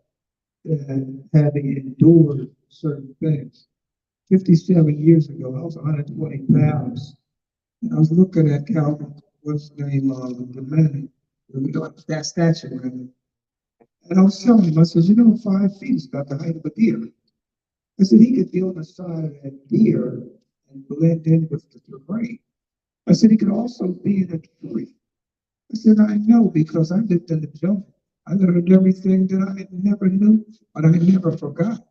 than having endured certain things. 57 years ago, I was 120 pounds. And I was looking at Calvin, what's the name of the man, that statue, man. And I was telling him, I said, you know, 5 feet is about the height of a deer. I said, he could be on the side of that deer and blend in with the terrain. I said, he could also be in a tree. I said, I know because I lived in the jungle. I learned everything that I never knew, but I never forgot.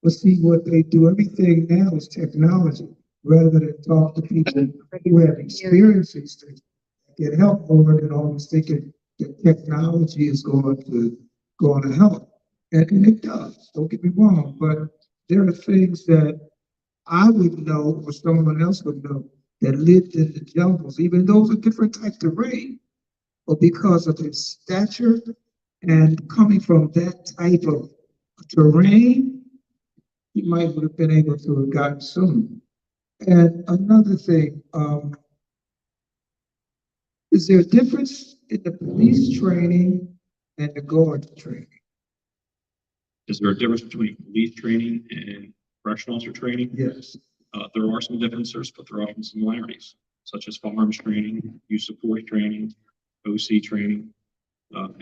But see what they do, everything now is technology, rather than talk to people who have experienced these things. Get help more than always thinking that technology is going to help. And it does, don't get me wrong, but there are things that I would know or someone else would know that lived in the jungles, even those are different types of rain, but because of his stature and coming from that type of terrain, he might would have been able to have gotten sooner. And another thing, is there a difference in the police training and the guard training? Is there a difference between police training and correctional officer training? Yes. There are some differences, but there are some similarities, such as firearms training, use of force training, OC training.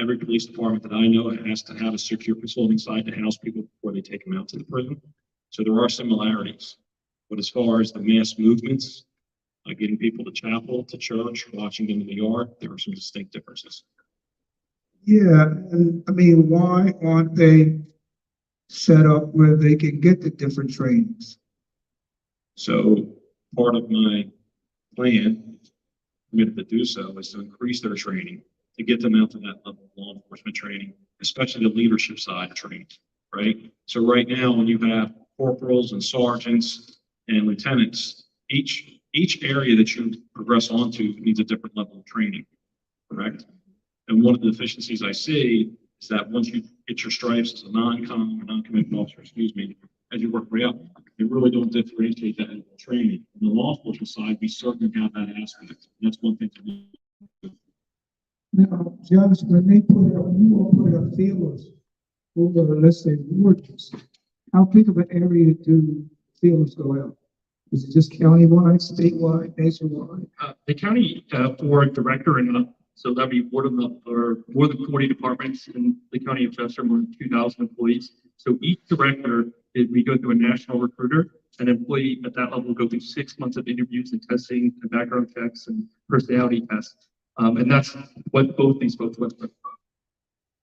Every police department that I know has to have a secure facility inside to house people before they take them out to the prison. So there are similarities. But as far as the mass movements, getting people to chapel, to church, watching them in the yard, there are some distinct differences. Yeah, and I mean, why aren't they set up where they can get the different trainings? So part of my plan, committed to do so, is to increase their training, to get them out to that level of law enforcement training, especially the leadership side of training, right? So right now, when you have corporals and sergeants and lieutenants, each area that you progress onto needs a different level of training, correct? And one of the deficiencies I see is that once you get your stripes as a non-commissioned officer, as you work way up, they really don't differentiate that in training. On the law enforcement side, we certainly have that aspect. And that's one thing to do. Now, Judge, when you all put up feelers over, let's say, wards, how big of an area do feelers go out? Is it just countywide, statewide, nationwide? The county board director and So that'd be more than 40 departments in the county of Chester, more than 2,000 employees. So each director, we go through a national recruiter. An employee at that level will go through 6 months of interviews and testing and background checks and personality tests. And that's what both these folks went through.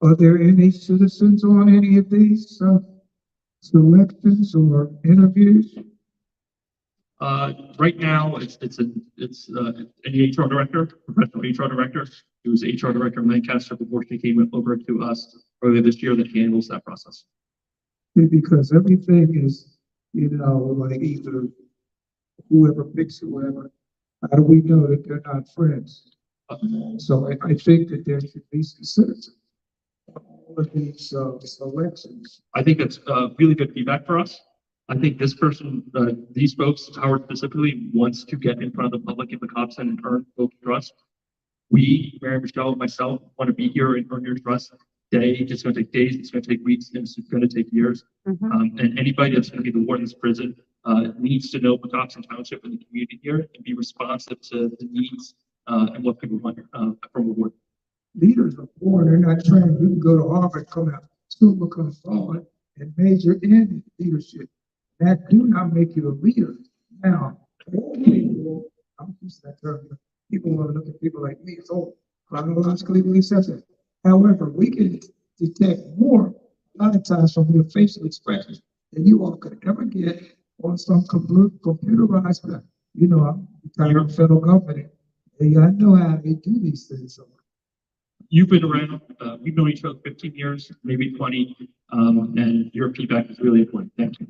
Are there any citizens on any of these, selections or interviews? Right now, it's an HR director, professional HR director, who was HR director in Lancaster before she came over to us earlier this year that handles that process. Because everything is, like either whoever picks whoever, how do we know that they're not friends? So I think that there should be some citizens on all of these, selections. I think that's really good feedback for us. I think this person, these folks, Howard specifically, wants to get in front of the public in the cops and earn folks' trust. We, Mary Michelle, myself, want to be here and earn your trust. It's going to take days, it's going to take weeks, and it's going to take years. And anybody that's going to be the warden of this prison needs to know Pocahontas Township and the community here and be responsive to the needs and what people want from a warden. Leaders are born, they're not trained. You can go to Harvard, come out, school become solid, and major in leadership. That do not make you a leader. Now, old people, I'm used to that term, people want to look at people like me as old, chronologically accepted. However, we can detect more, a lot of times from your facial expressions than you all could ever get on some computerized, I'm retired federal government. And I know how they do these things. You've been around, we've known each other 15 years, maybe 20, and your feedback is really important. Thank you.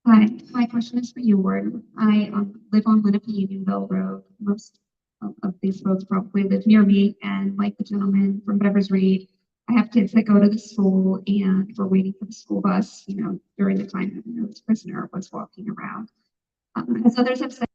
Hi, my question is for you, Ward. I live on Lenape Unionville Road. Most of these folks probably live near me, and like the gentleman from Beavers Reed, I have kids that go to the school, and we're waiting for the school bus, during the time that this prisoner was walking around. As others have said,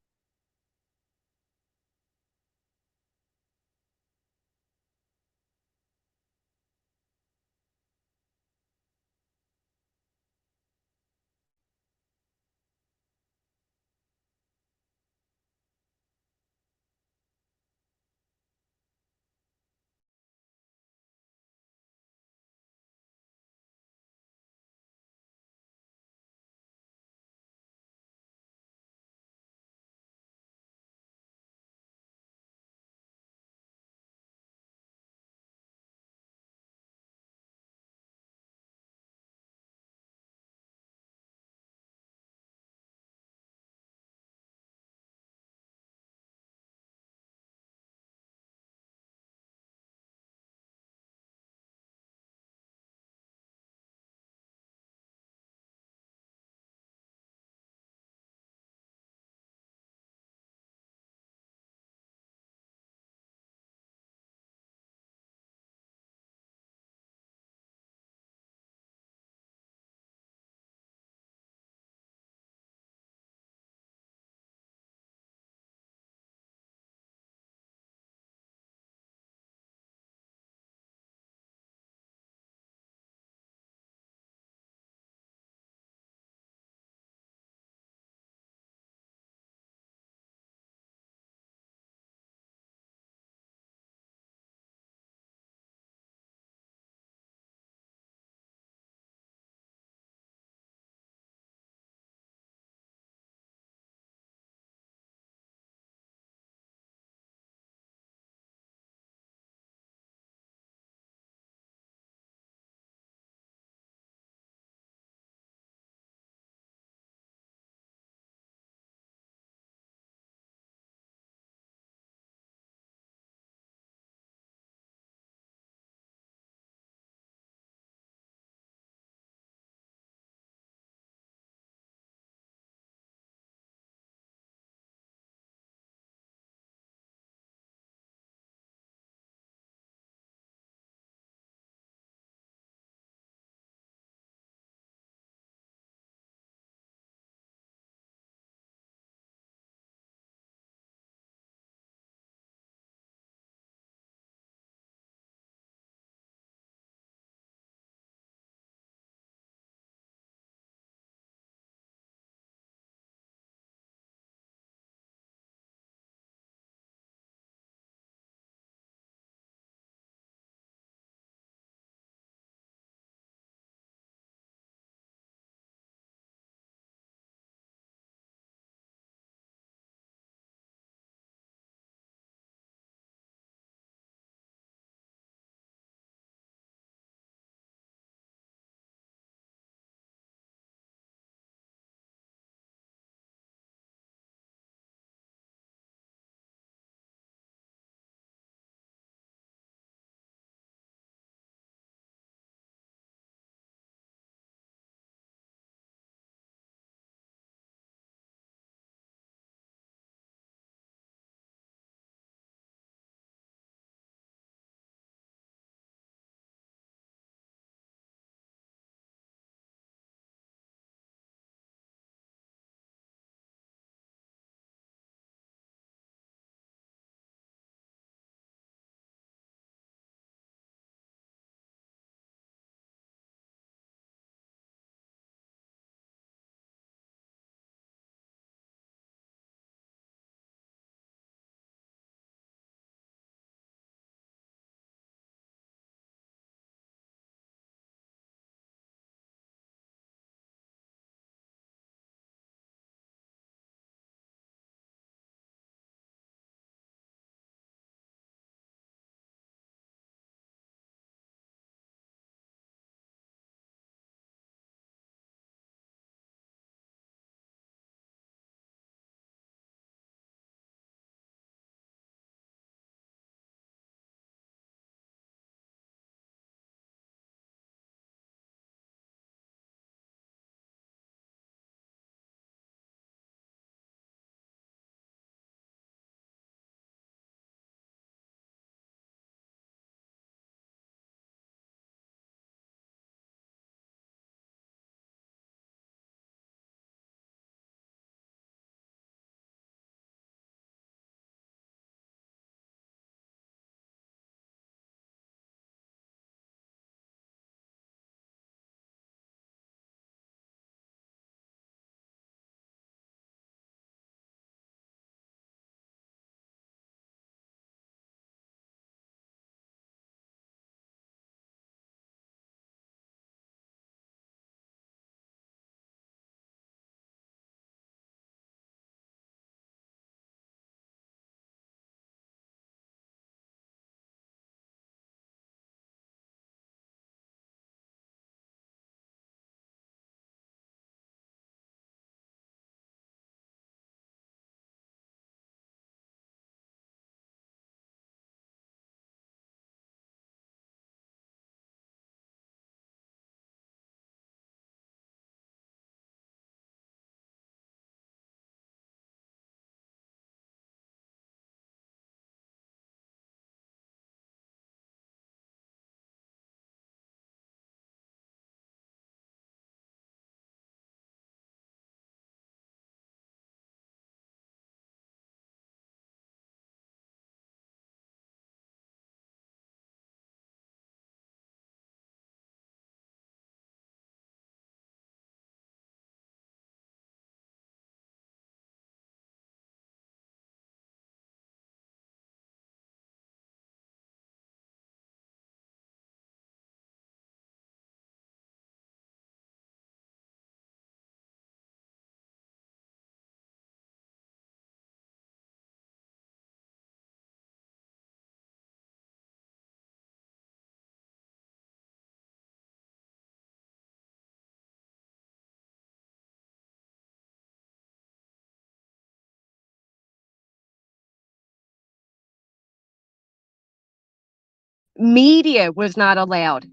Media was not allowed.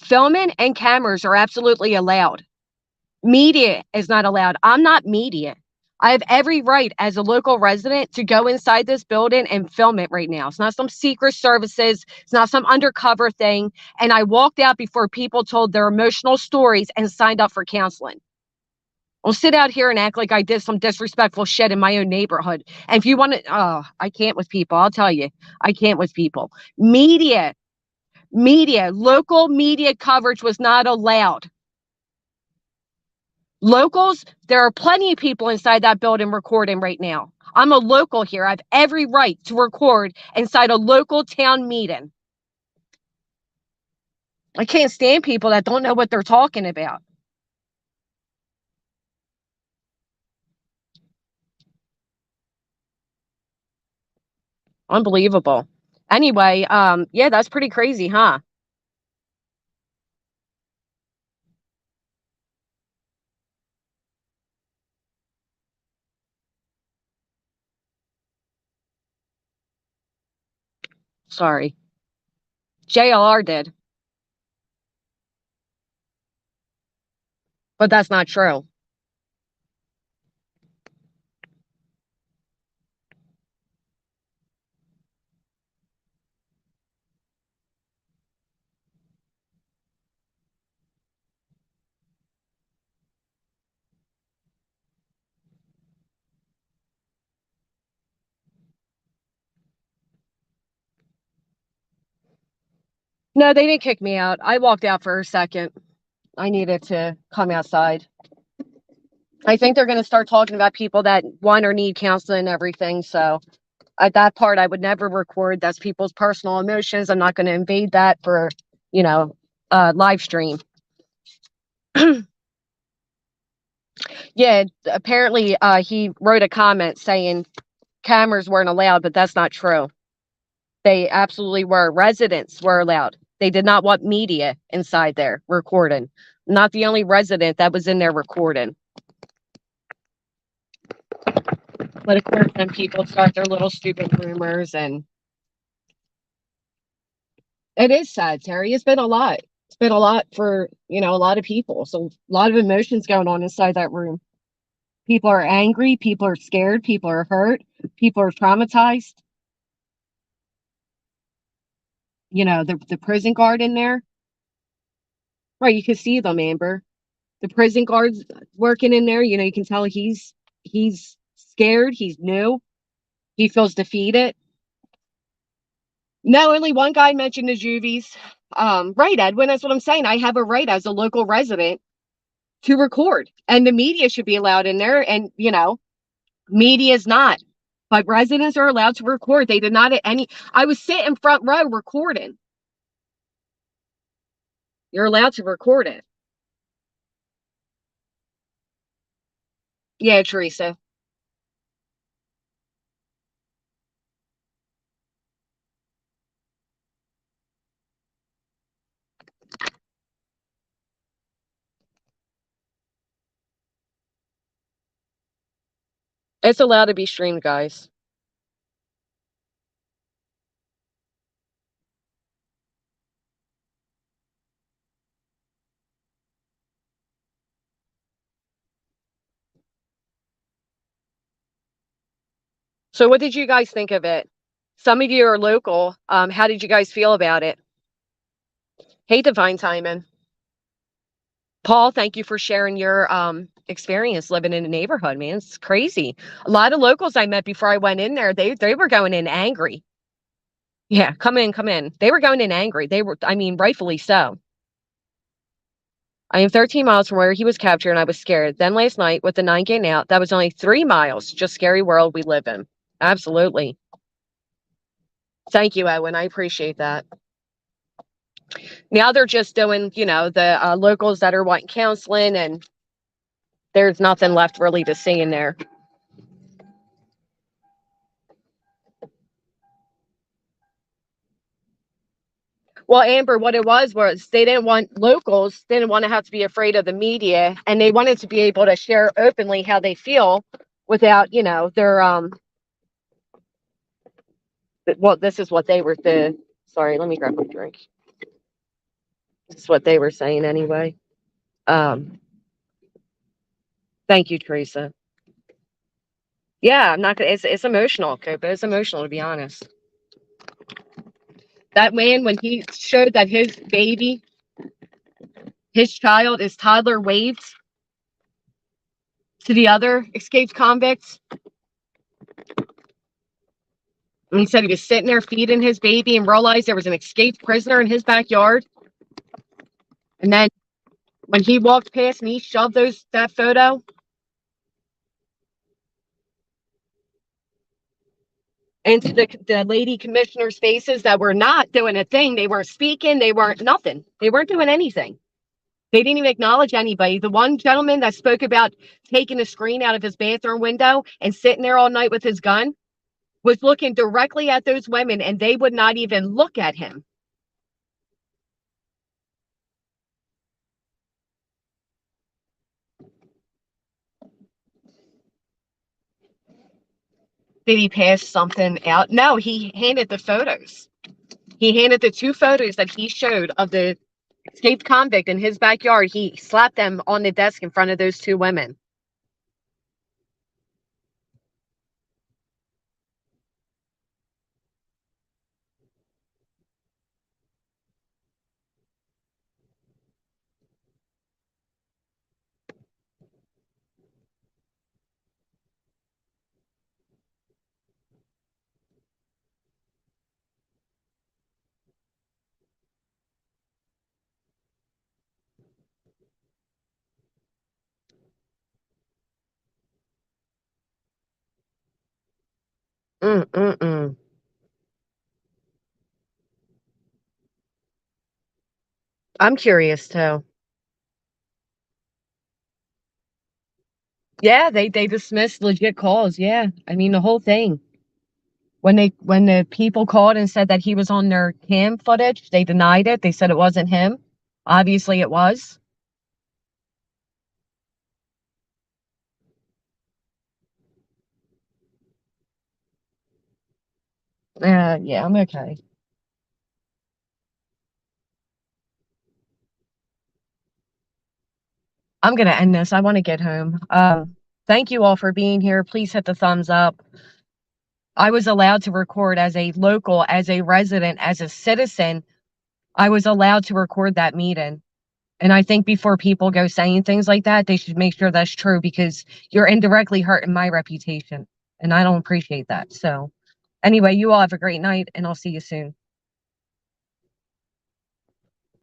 Filming and cameras are absolutely allowed. Media is not allowed. I'm not media. I have every right as a local resident to go inside this building and film it right now. It's not some secret services. It's not some undercover thing. And I walked out before people told their emotional stories and signed up for counseling. I'll sit out here and act like I did some disrespectful shit in my own neighborhood. And if you want to, oh, I can't with people. I'll tell you, I can't with people. Media, local media coverage was not allowed. Locals, there are plenty of people inside that building recording right now. I'm a local here. I have every right to record inside a local town meeting. I can't stand people that don't know what they're talking about. Unbelievable. Anyway, yeah, that's pretty crazy, huh? Sorry. JLR did. But that's not true. No, they didn't kick me out. I walked out for a second. I needed to come outside. I think they're going to start talking about people that want or need counseling and everything. So at that part, I would never record. That's people's personal emotions. I'm not going to invade that for, live stream. Yeah, apparently he wrote a comment saying cameras weren't allowed, but that's not true. They absolutely were. Residents were allowed. They did not want media inside there recording. Not the only resident that was in there recording. But of course, then people start their little stupid rumors, and it is sad, Terry. It's been a lot. It's been a lot for, a lot of people. So a lot of emotions going on inside that room. People are angry. People are scared. People are hurt. People are traumatized. The prison guard in there. Right, you can see them, Amber. The prison guards working in there, you can tell he's scared, he's new, he feels defeated. No, only one guy mentioned the juvies. Right, Edwin, that's what I'm saying. I have a right as a local resident to record, and the media should be allowed in there, and media is not. But residents are allowed to record. They did not at any. I was sitting front row recording. You're allowed to record it. Yeah, Teresa. It's allowed to be streamed, guys. So what did you guys think of it? Some of you are local. How did you guys feel about it? Hey, Divine Timon. Paul, thank you for sharing your experience living in the neighborhood, man. It's crazy. A lot of locals I met before I went in there, they were going in angry. Yeah, come in. They were going in angry. They were, rightfully so. I am 13 miles from where he was captured and I was scared. Then last night with the 9 getting out, that was only 3 miles. Just scary world we live in. Absolutely. Thank you, Edwin. I appreciate that. Now they're just doing, the locals that are wanting counseling, and there's nothing left really to see in there. Well, Amber, what it was they didn't want locals, they didn't want to have to be afraid of the media, and they wanted to be able to share openly how they feel without, their well, this is what they were Sorry, let me grab my drink. That's what they were saying anyway. Thank you, Teresa. Yeah, I'm not gonna, it's emotional, Copa. It's emotional, to be honest. That man, when he showed that his baby, his child is toddler waved to the other escaped convicts. And he said he was sitting there feeding his baby and realized there was an escaped prisoner in his backyard. And then when he walked past me, shoved that photo. Into the lady commissioner's faces that were not doing a thing. They weren't speaking. They weren't nothing. They weren't doing anything. They didn't even acknowledge anybody. The one gentleman that spoke about taking a screen out of his bathroom window and sitting there all night with his gun was looking directly at those women, and they would not even look at him. Did he pass something out? No, he handed the photos. He handed the 2 photos that he showed of the escaped convict in his backyard. He slapped them on the desk in front of those 2 women. Mm-mm-mm. I'm curious too. Yeah, they dismissed legit calls. Yeah, I mean the whole thing. When the people called and said that he was on their cam footage, they denied it. They said it wasn't him. Obviously, it was. Yeah, I'm okay. I'm gonna end this. I want to get home. Thank you all for being here. Please hit the thumbs up. I was allowed to record as a local, as a resident, as a citizen. I was allowed to record that meeting. And I think before people go saying things like that, they should make sure that's true, because you're indirectly hurting my reputation. And I don't appreciate that. So anyway, you all have a great night, and I'll see you soon.